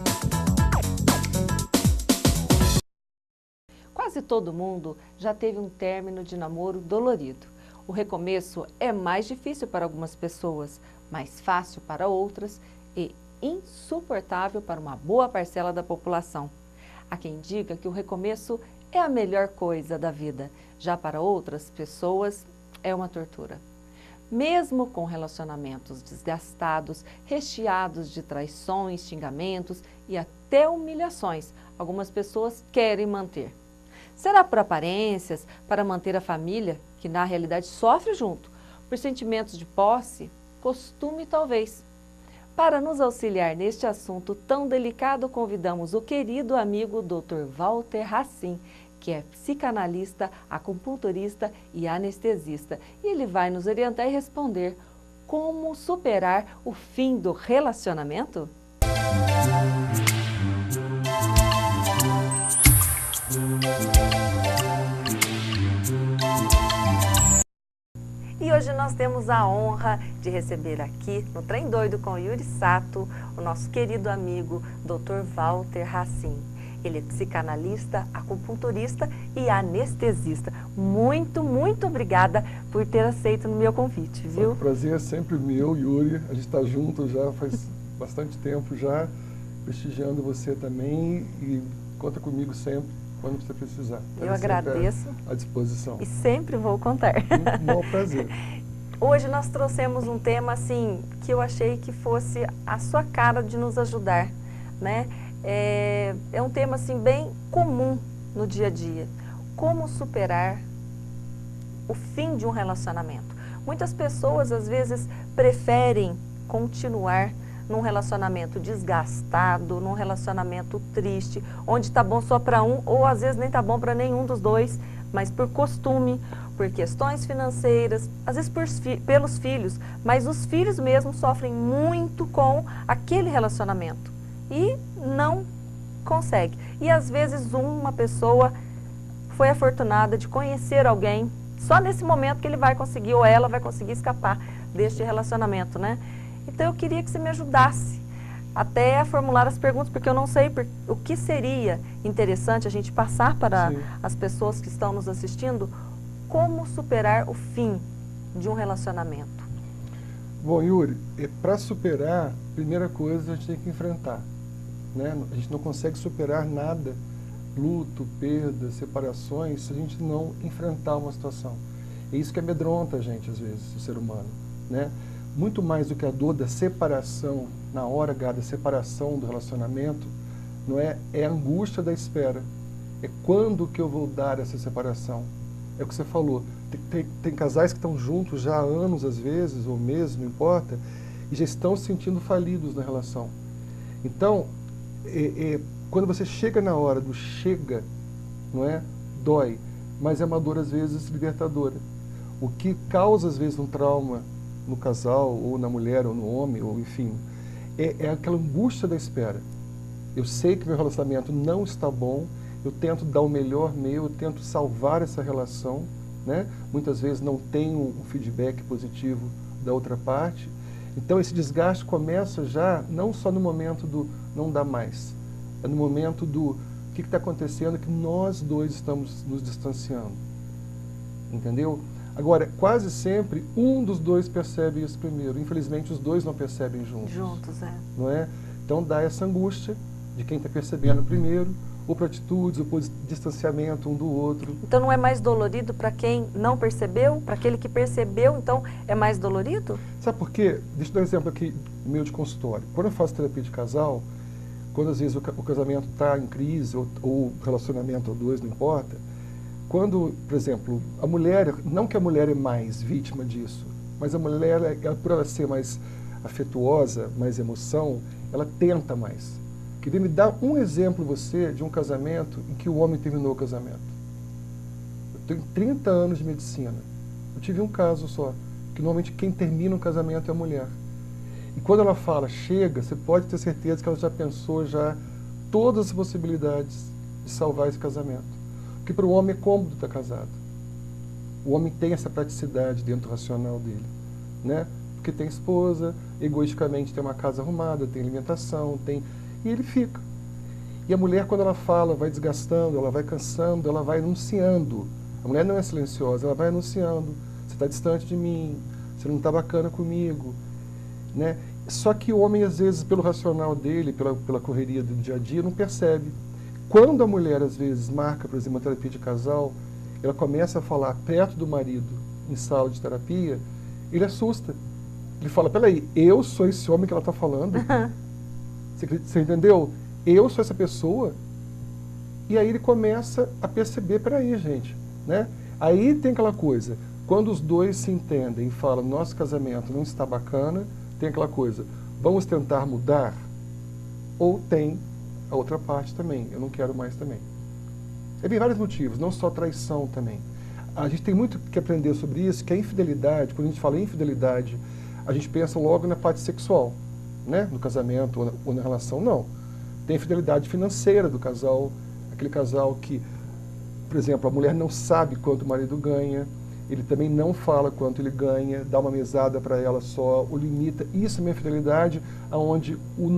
Quase todo mundo já teve um término de namoro dolorido. O recomeço é mais difícil para algumas pessoas, mais fácil para outras e insuportável para uma boa parcela da população. Há quem diga que o recomeço é a melhor coisa da vida, já para outras pessoas é uma tortura. Mesmo com relacionamentos desgastados, recheados de traições, xingamentos e até humilhações, algumas pessoas querem manter. Será por aparências, para manter a família, que na realidade sofre junto, por sentimentos de posse, costume talvez. Para nos auxiliar neste assunto tão delicado, convidamos o querido amigo Dr. Walter Racim, que é psicanalista, acupunturista e anestesista. E ele vai nos orientar e responder como superar o fim do relacionamento? E hoje nós temos a honra de receber aqui no Trem Doido com Yuri Sato, o nosso querido amigo Dr. Walter Racim. Ele é psicanalista, acupunturista e anestesista. Muito, muito obrigada por ter aceito no meu convite, viu? O prazer é sempre meu, Yuri. A gente está junto já faz bastante tempo já, prestigiando você também e conta comigo sempre quando você precisar. Eu agradeço. À disposição. E sempre vou contar. Um maior prazer. Hoje nós trouxemos um tema assim que eu achei que fosse a sua cara de nos ajudar, né? É um tema assim bem comum no dia a dia. Como superar o fim de um relacionamento? Muitas pessoas às vezes preferem continuar num relacionamento desgastado, num relacionamento triste, onde está bom só para um ou às vezes nem está bom para nenhum dos dois, mas por costume, por questões financeiras, às vezes pelos filhos, mas os filhos mesmo sofrem muito com aquele relacionamento e não consegue. E às vezes uma pessoa foi afortunada de conhecer alguém, só nesse momento que ele vai conseguir ou ela vai conseguir escapar deste relacionamento, né? Então eu queria que você me ajudasse até a formular as perguntas, porque eu não sei o que seria interessante a gente passar para Sim. as pessoas que estão nos assistindo, como superar o fim de um relacionamento. Bom, Yuri, para superar, a primeira coisa a gente tem que enfrentar, né? A gente não consegue superar nada, luto, perda, separações, se a gente não enfrentar uma situação. É isso que amedronta a gente, às vezes, o ser humano, né? Muito mais do que a dor da separação, na hora H da separação do relacionamento, não é? É a angústia da espera. É quando que eu vou dar essa separação? É o que você falou. Tem casais que estão juntos já há anos, às vezes, ou meses, não importa, e já estão se sentindo falidos na relação. Então, quando você chega na hora do chega, não é? Dói, mas é uma dor, às vezes, libertadora. O que causa, às vezes, um trauma no casal, ou na mulher, ou no homem, ou enfim, é aquela angústia da espera. Eu sei que meu relacionamento não está bom, eu tento dar o melhor meu, eu tento salvar essa relação, né? Muitas vezes não tenho um feedback positivo da outra parte. Então esse desgaste começa já, não só no momento do não dá mais, é no momento do o que está acontecendo, que nós dois estamos nos distanciando. Entendeu? Agora, quase sempre, um dos dois percebe isso primeiro. Infelizmente, os dois não percebem juntos. Juntos, é. Não é? Então, dá essa angústia de quem está percebendo primeiro, ou por atitudes, ou por distanciamento um do outro. Então, não é mais dolorido para quem não percebeu? Para aquele que percebeu, então, é mais dolorido? Sabe por quê? Deixa eu dar um exemplo aqui meu de consultório. Quando eu faço terapia de casal, quando às vezes o casamento está em crise, ou relacionamento ou dois, não importa, quando, por exemplo, a mulher, não que a mulher é mais vítima disso, mas a mulher, por ela ser mais afetuosa, mais emoção, ela tenta mais. Queria me dar um exemplo, você, de um casamento em que o homem terminou o casamento. Eu tenho 30 anos de medicina. Eu tive um caso só, que normalmente quem termina um casamento é a mulher. E quando ela fala, chega, você pode ter certeza que ela já pensou todas as possibilidades de salvar esse casamento. Porque para o homem é cômodo estar casado. O homem tem essa praticidade dentro do racional dele, né? Porque tem esposa, egoisticamente tem uma casa arrumada, tem alimentação, e ele fica. E a mulher, quando ela fala, vai desgastando, ela vai cansando, ela vai anunciando. A mulher não é silenciosa, ela vai anunciando. Você está distante de mim, você não está bacana comigo, né? Só que o homem, às vezes, pelo racional dele, pela correria do dia a dia, não percebe. Quando a mulher, às vezes, marca, por exemplo, uma terapia de casal, ela começa a falar perto do marido, em sala de terapia, ele assusta. Ele fala, peraí, eu sou esse homem que ela está falando? Você entendeu? Eu sou essa pessoa? E aí ele começa a perceber, peraí, gente, né? Aí tem aquela coisa, quando os dois se entendem e falam, nosso casamento não está bacana, tem aquela coisa, vamos tentar mudar? Ou tem a outra parte também, eu não quero mais também. Tem vários motivos, não só traição também. A gente tem muito que aprender sobre isso, que a infidelidade, quando a gente fala em infidelidade, a gente pensa logo na parte sexual, né? No casamento ou na relação, não. Tem a infidelidade financeira do casal, aquele casal que, por exemplo, a mulher não sabe quanto o marido ganha, ele também não fala quanto ele ganha, dá uma mesada para ela só, o limita. Isso é uma infidelidade onde o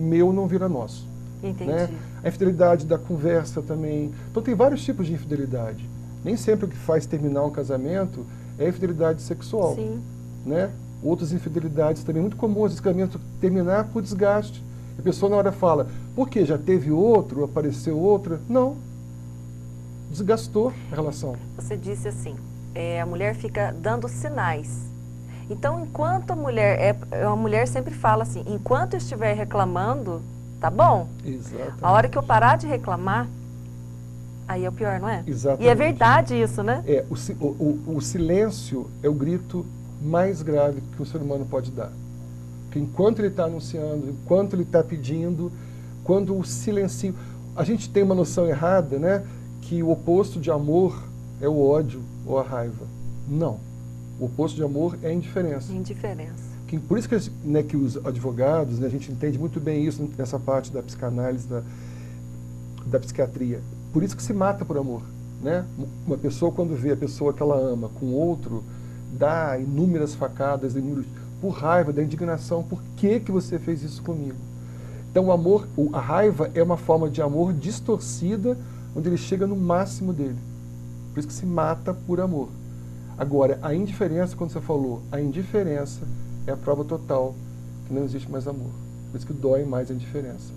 meu não vira nosso. Entendi. Né? A infidelidade da conversa também. Então tem vários tipos de infidelidade. Nem sempre o que faz terminar um casamento é a infidelidade sexual. Sim. Né? Outras infidelidades também muito comuns, esse casamento terminar por desgaste. A pessoa na hora fala, por quê? Já teve outro, apareceu outra? Não. Desgastou a relação. Você disse assim, a mulher fica dando sinais. Então, enquanto a mulher sempre fala assim, enquanto eu estiver reclamando, tá bom. Exatamente. A hora que eu parar de reclamar, aí é o pior, não é? Exatamente. E é verdade isso, né? O silêncio é o grito mais grave que o ser humano pode dar. Porque enquanto ele está anunciando, enquanto ele está pedindo, quando o silêncio... A gente tem uma noção errada, né? Que o oposto de amor é o ódio ou a raiva. Não. O oposto de amor é a indiferença. Indiferença. Por isso que os advogados, né, a gente entende muito bem isso nessa parte da psicanálise, da psiquiatria. Por isso que se mata por amor. Né? Uma pessoa, quando vê a pessoa que ela ama com outro, dá inúmeras facadas, por raiva, da indignação. Por que você fez isso comigo? Então, a raiva é uma forma de amor distorcida, onde ele chega no máximo dele. Por isso que se mata por amor. Agora, a indiferença, quando você falou, a indiferença é a prova total que não existe mais amor. Por isso que dói mais a indiferença.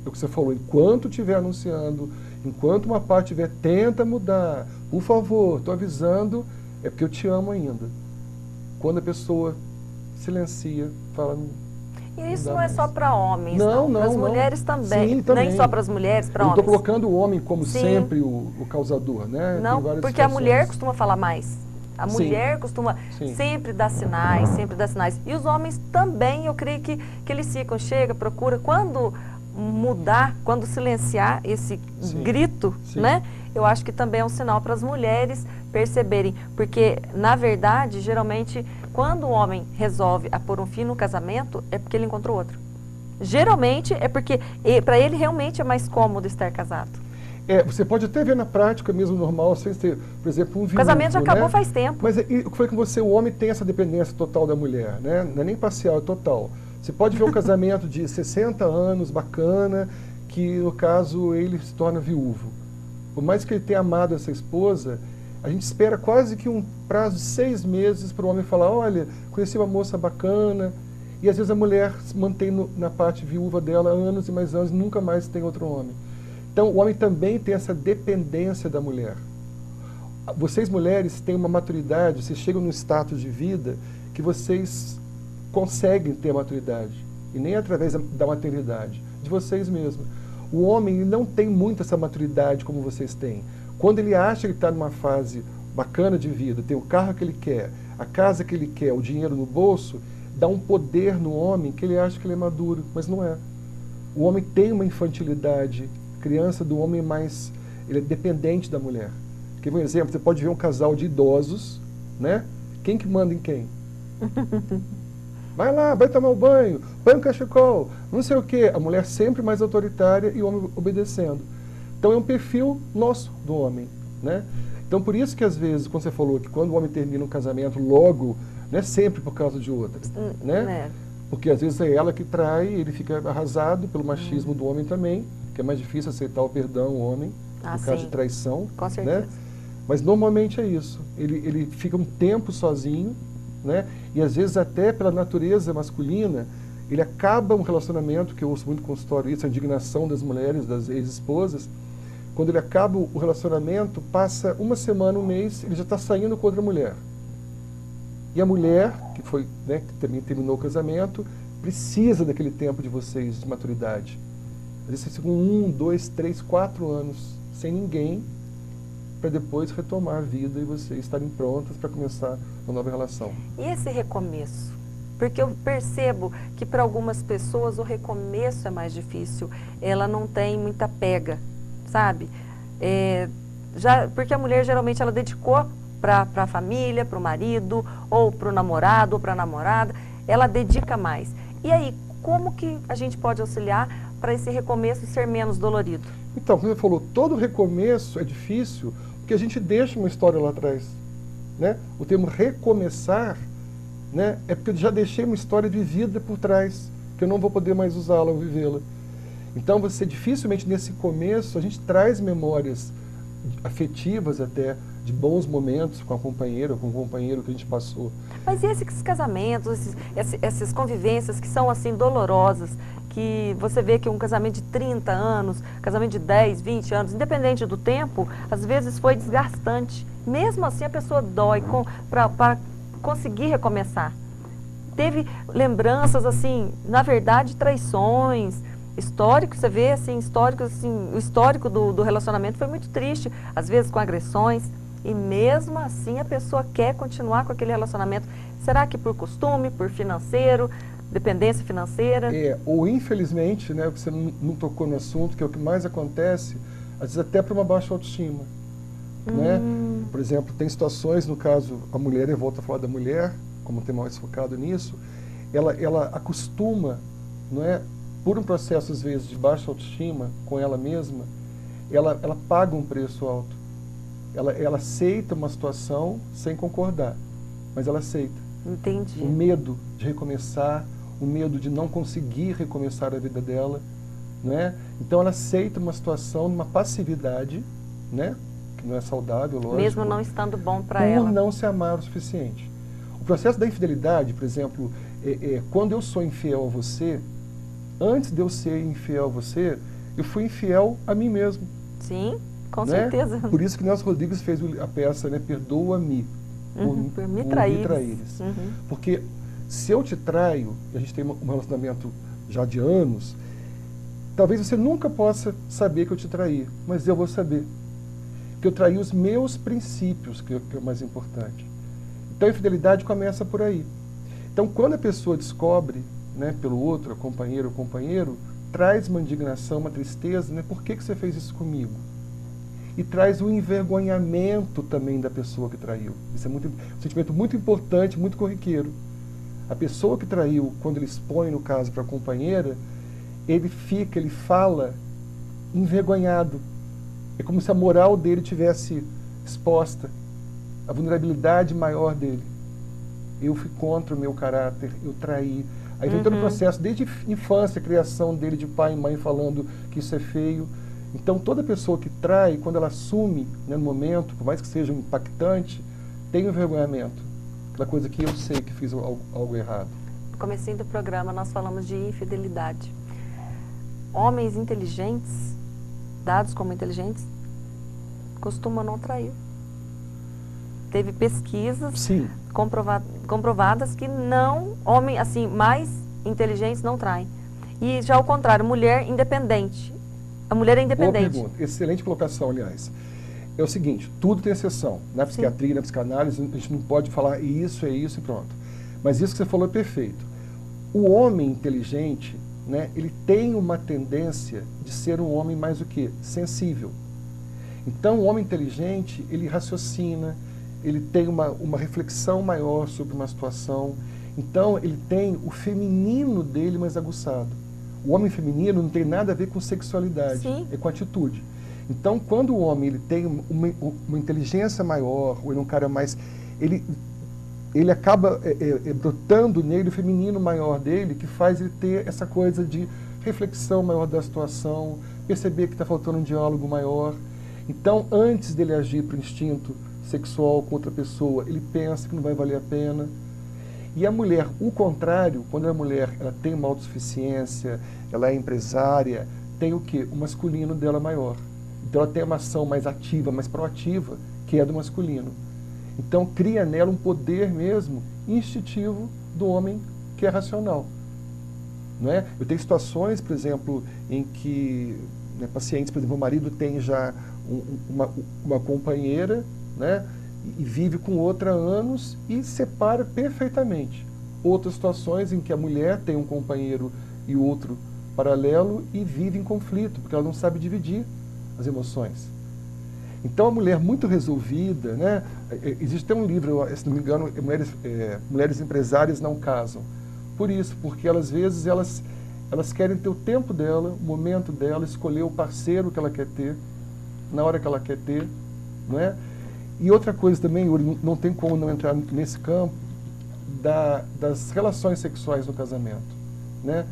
O que você falou, enquanto estiver anunciando, enquanto uma parte estiver, tenta mudar, por favor, estou avisando, é porque eu te amo ainda. Quando a pessoa silencia, fala... E isso não é só para homens, não. Para as mulheres também. Sim, também. Nem só para as mulheres, para homens. Eu estou colocando o homem como Sim. sempre o causador, né? Não, porque situações. a mulher costuma falar mais. A Sim. mulher costuma Sim. sempre dar sinais, sempre dar sinais. E os homens também, eu creio que eles ficam, chega, procura. Quando mudar, quando silenciar esse Sim. grito, Sim. né? Eu acho que também é um sinal para as mulheres perceberem. Porque, na verdade, geralmente, quando o homem resolve a pôr um fim no casamento, é porque ele encontrou outro. Geralmente é porque para ele realmente é mais cômodo estar casado. Você pode até ver na prática mesmo normal, sem ter, por exemplo, um viúvo. O casamento já acabou, né? faz tempo. Mas foi que você, o homem tem essa dependência total da mulher, né? Não é nem parcial, é total. Você pode ver um casamento de 60 anos, bacana, que no caso ele se torna viúvo. Por mais que ele tenha amado essa esposa, a gente espera quase que um prazo de 6 meses para o homem falar, olha, conheci uma moça bacana, e às vezes a mulher se mantém na parte viúva dela anos e mais anos, e nunca mais tem outro homem. Então, o homem também tem essa dependência da mulher. Vocês, mulheres, têm uma maturidade, vocês chegam num status de vida que vocês conseguem ter a maturidade. E nem através da maternidade, de vocês mesmos. O homem ele não tem muito essa maturidade como vocês têm. Quando ele acha que ele está numa fase bacana de vida, tem o carro que ele quer, a casa que ele quer, o dinheiro no bolso, dá um poder no homem que ele acha que ele é maduro, mas não é. O homem tem uma infantilidade. A criança do homem ele é dependente da mulher. Porque, por exemplo, você pode ver um casal de idosos, né? Quem que manda em quem? Vai lá, vai tomar o banho, põe um cachecol, não sei o quê. A mulher sempre mais autoritária e o homem obedecendo. Então é um perfil nosso do homem, né? Então por isso que às vezes, quando você falou que quando o homem termina um casamento, logo, não é sempre por causa de outra, né? Porque às vezes é ela que trai, ele fica arrasado pelo machismo do homem também, que é mais difícil aceitar o perdão, o homem, no caso de traição. Com certeza. Né? Mas normalmente é isso. Ele fica um tempo sozinho, né? E às vezes até pela natureza masculina, ele acaba um relacionamento, que eu ouço muito consultório isso, a indignação das mulheres, das ex-esposas. Quando ele acaba o relacionamento, passa uma semana, um mês, ele já está saindo com outra mulher. E a mulher, que foi, né, que também terminou o casamento, precisa daquele tempo de vocês, de maturidade. Às vezes vocês ficam 1, 2, 3, 4 anos sem ninguém, para depois retomar a vida e vocês estarem prontas para começar uma nova relação. E esse recomeço? Porque eu percebo que para algumas pessoas o recomeço é mais difícil, ela não tem muita pega, sabe? Porque a mulher geralmente ela dedicou para a família, para o marido, ou para o namorado, ou para a namorada, ela dedica mais. E aí, como que a gente pode auxiliar para esse recomeço ser menos dolorido? Então, como você falou, todo recomeço é difícil, porque a gente deixa uma história lá atrás, né? O termo recomeçar, né, é porque eu já deixei uma história de vida por trás, que eu não vou poder mais usá-la ou vivê-la. Então você dificilmente nesse começo a gente traz memórias afetivas até de bons momentos com a companheira ou com o companheiro que a gente passou. Mas e esses casamentos, essas convivências que são assim dolorosas, que você vê que um casamento de 30 anos, casamento de 10, 20 anos, independente do tempo, às vezes foi desgastante. Mesmo assim a pessoa dói para conseguir recomeçar. Teve lembranças assim, na verdade, traições, históricos, você vê assim, o histórico do relacionamento foi muito triste, às vezes com agressões, e mesmo assim a pessoa quer continuar com aquele relacionamento. Será que por costume, por financeiro, dependência financeira? Ou infelizmente, né, você não tocou no assunto, que é o que mais acontece, às vezes até para uma baixa autoestima. Né? Por exemplo, tem situações, no caso, a mulher, eu volto a falar da mulher, como tem mais focado nisso, ela acostuma, não é, por um processo às vezes de baixa autoestima com ela mesma, ela paga um preço alto. Ela aceita uma situação sem concordar, mas ela aceita. Entendi. O medo de recomeçar, o medo de não conseguir recomeçar a vida dela, né? Então ela aceita uma situação numa passividade, né? Que não é saudável, lógico. Mesmo não estando bom para ela. Por não se amar o suficiente. O processo da infidelidade, por exemplo, quando eu sou infiel a você, antes de eu ser infiel a você, eu fui infiel a mim mesmo. Sim, com né? certeza. Por isso que Nelson Rodrigues fez a peça, né, Perdoa-me. Por me traíres. Porque se eu te traio, e a gente tem um relacionamento já de anos, talvez você nunca possa saber que eu te traí, mas eu vou saber. Que eu traí os meus princípios, que é o mais importante. Então a infidelidade começa por aí. Então quando a pessoa descobre, né, pelo outro, a companheira ou companheiro, traz uma indignação, uma tristeza, né, por que você fez isso comigo? E traz um envergonhamento também da pessoa que traiu. Isso é um sentimento muito importante, muito corriqueiro. A pessoa que traiu, quando ele expõe, no caso, para a companheira, ele fala envergonhado. É como se a moral dele tivesse exposta, a vulnerabilidade maior dele. Eu fui contra o meu caráter, eu traí. Aí vem todo o processo, desde a infância, a criação dele de pai e mãe falando que isso é feio. Então toda pessoa que trai, quando ela assume, né, no momento, por mais que seja impactante, tem um envergonhamento. Aquela coisa que eu sei que fiz algo errado. No comecinho do programa nós falamos de infidelidade. Homens inteligentes, dados como inteligentes, costumam não trair. Teve pesquisas comprovadas que não, homens assim, mais inteligentes não traem. E já ao contrário, mulher independente. A mulher é independente. Boa pergunta. Excelente colocação, aliás. É o seguinte, tudo tem exceção. Na psiquiatria, na psicanálise, a gente não pode falar isso, é isso e pronto. Mas isso que você falou é perfeito. O homem inteligente, né, ele tem uma tendência de ser um homem mais o quê? Sensível. Então, o homem inteligente, ele raciocina, ele tem uma reflexão maior sobre uma situação. Então, ele tem o feminino dele mais aguçado. O homem feminino não tem nada a ver com sexualidade, é com atitude. Então, quando o homem ele tem uma inteligência maior, ou ele é um cara mais... Ele acaba brotando nele o feminino maior dele, que faz ele ter essa coisa de reflexão maior da situação, perceber que está faltando um diálogo maior. Então, antes dele agir para o instinto sexual com outra pessoa, ele pensa que não vai valer a pena. E a mulher, o contrário, quando a mulher ela tem uma autossuficiência, ela é empresária, tem o quê? O masculino dela maior. Então ela tem uma ação mais ativa, mais proativa, que é do masculino. Então cria nela um poder mesmo instintivo do homem que é racional. Não é? Eu tenho situações, por exemplo, em que pacientes, por exemplo, o marido tem já uma companheira, né, e vive com outra há anos e separa perfeitamente. Outras situações em que a mulher tem um companheiro e outro paralelo e vive em conflito, porque ela não sabe dividir as emoções. Então a mulher muito resolvida, né, existe até um livro, se não me engano, Mulheres Empresárias Não Casam. Por isso, porque às vezes elas querem ter o tempo dela, o momento dela, escolher o parceiro que ela quer ter, na hora que ela quer ter, não é? E outra coisa também, Yuri, não tem como não entrar nesse campo das relações sexuais no casamento, né?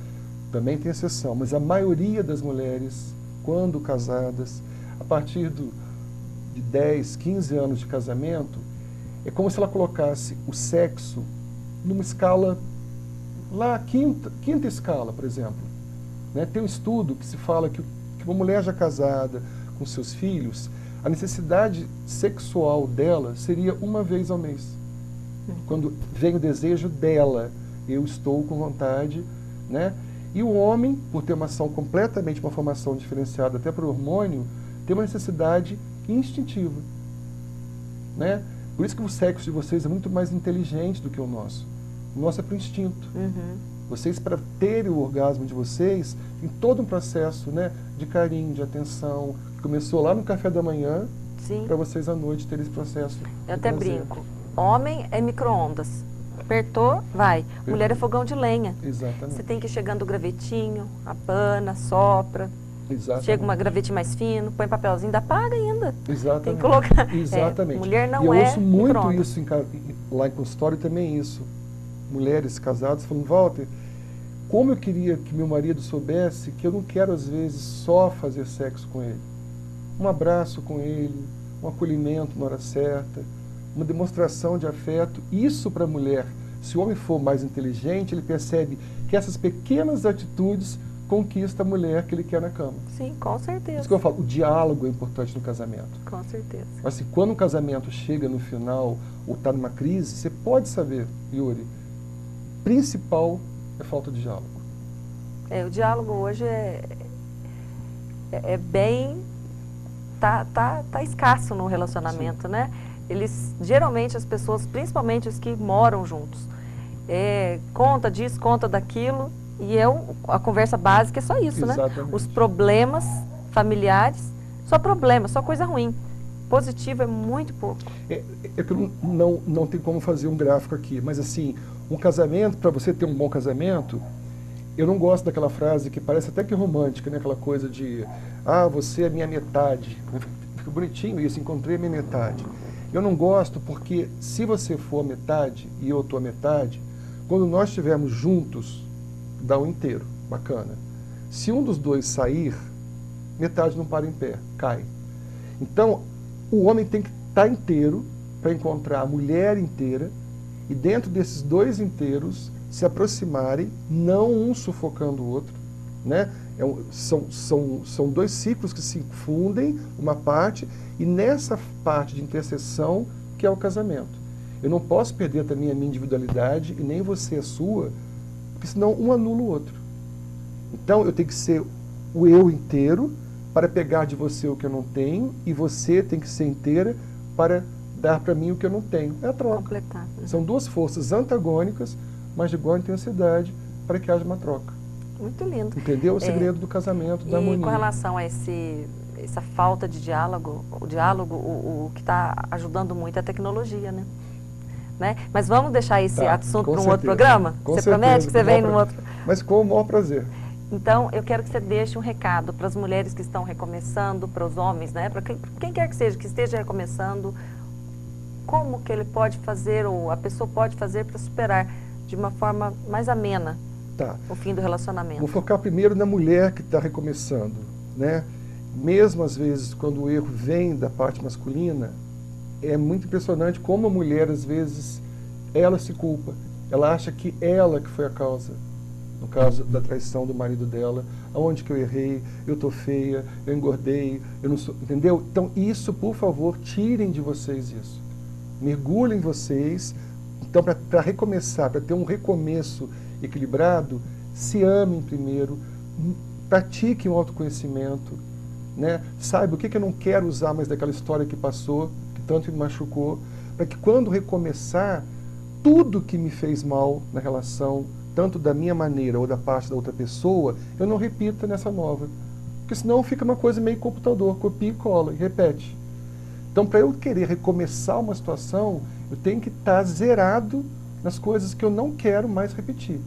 também tem exceção, mas a maioria das mulheres, quando casadas, a partir de 10, 15 anos de casamento, é como se ela colocasse o sexo numa escala, lá, quinta escala, por exemplo. Né? Tem um estudo que se fala que uma mulher já casada, com seus filhos, a necessidade sexual dela seria uma vez ao mês. Quando vem o desejo dela, eu estou com vontade, né? E o homem, por ter uma formação diferenciada até para o hormônio, tem uma necessidade instintiva, né? Por isso que o sexo de vocês é muito mais inteligente do que o nosso. O nosso é para o instinto. Vocês, para terem o orgasmo de vocês, tem todo um processo, né, de carinho, de atenção, que começou lá no café da manhã, para vocês à noite terem esse processo. Eu até brinco. Homem é micro-ondas. Apertou, vai. Mulher é fogão de lenha. Exatamente. Você tem que ir chegando o gravetinho, abana, sopra. Exatamente. Chega uma gravetinho mais fino, põe papelzinho, ainda apaga ainda. Exatamente. Tem que colocar. Exatamente. Mulher não e eu é ouço muito micro-ondas. isso lá em consultório também isso. Mulheres casadas falando, Walter, como eu queria que meu marido soubesse que eu não quero às vezes só fazer sexo com ele. Um abraço com ele, um acolhimento na hora certa, uma demonstração de afeto. Isso para a mulher, se o homem for mais inteligente, ele percebe que essas pequenas atitudes conquistam a mulher que ele quer na cama. Sim, com certeza. Isso que eu falo, o diálogo é importante no casamento. Com certeza. Assim, quando um casamento chega no final ou está numa crise, você pode saber, Yuri, o principal é falta de diálogo. O diálogo hoje é bem... Tá escasso no relacionamento, né? Geralmente as pessoas, principalmente os que moram juntos, conta disso, conta daquilo, e a conversa básica é só isso, Exatamente. Né? Os problemas familiares, só problema, só coisa ruim. Positivo é muito pouco. É que não tem como fazer um gráfico aqui, mas assim, um casamento, para você ter um bom casamento, eu não gosto daquela frase que parece até que romântica, né? Aquela coisa de, você é minha metade. Fica bonitinho isso, encontrei a minha metade. Eu não gosto porque se você for a metade e eu estou a metade, quando nós estivermos juntos, dá um inteiro, bacana. Se um dos dois sair, metade não para em pé, cai. Então, o homem tem que estar inteiro para encontrar a mulher inteira e dentro desses dois inteiros se aproximarem, não um sufocando o outro, né? São dois ciclos que se fundem, uma parte, e nessa parte de interseção que é o casamento. Eu não posso perder também a minha individualidade e nem você a sua, porque senão um anula o outro. Então eu tenho que ser o eu inteiro para pegar de você o que eu não tenho e você tem que ser inteira para dar para mim o que eu não tenho. É a troca. Completar, né? São duas forças antagônicas, mas de igual intensidade, para que haja uma troca. Muito lindo. Entendeu? O segredo do casamento, da harmonia. E com relação a essa falta de diálogo, o que está ajudando muito é a tecnologia, né? Mas vamos deixar esse assunto para um outro programa? Você promete que você vem num outro? Mas com o maior prazer. Então, eu quero que você deixe um recado para as mulheres que estão recomeçando, para os homens, né? Para quem quer que seja, que esteja recomeçando, como que ele pode fazer, ou a pessoa pode fazer para superar de uma forma mais amena o fim do relacionamento. Vou focar primeiro na mulher que está recomeçando, né? Mesmo às vezes quando o erro vem da parte masculina, é muito impressionante como a mulher às vezes ela se culpa, ela acha que ela que foi a causa, no caso da traição do marido dela, aonde que eu errei, eu tô feia, eu engordei, eu não sou, entendeu? Então isso, por favor, tirem de vocês isso, mergulhem vocês. Então, para recomeçar, para ter um recomeço equilibrado, se amem primeiro, pratiquem o autoconhecimento, né? Saiba o que eu não quero usar mais daquela história que passou, que tanto me machucou, para que quando recomeçar, tudo que me fez mal na relação, tanto da minha maneira ou da parte da outra pessoa, eu não repita nessa nova. Porque senão fica uma coisa meio computador, copia e cola, e repete. Então, para eu querer recomeçar uma situação, eu tenho que estar zerado nas coisas que eu não quero mais repetir.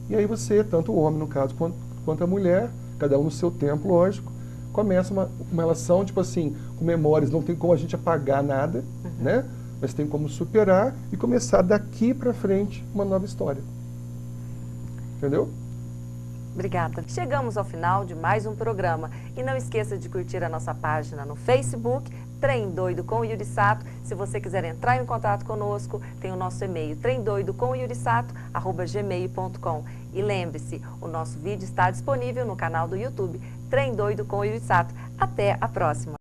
E aí você, tanto o homem no caso, quanto a mulher, cada um no seu tempo, lógico, começa uma relação, tipo assim, com memórias, não tem como a gente apagar nada, né? Mas tem como superar e começar daqui para frente uma nova história. Entendeu? Obrigada. Chegamos ao final de mais um programa. E não esqueça de curtir a nossa página no Facebook, Trem Doido com Yuri Sato. Se você quiser entrar em contato conosco, tem o nosso e-mail tremdoidocomyurisato@gmail.com. E lembre-se, o nosso vídeo está disponível no canal do YouTube, Trem Doido com Yuri Sato. Até a próxima!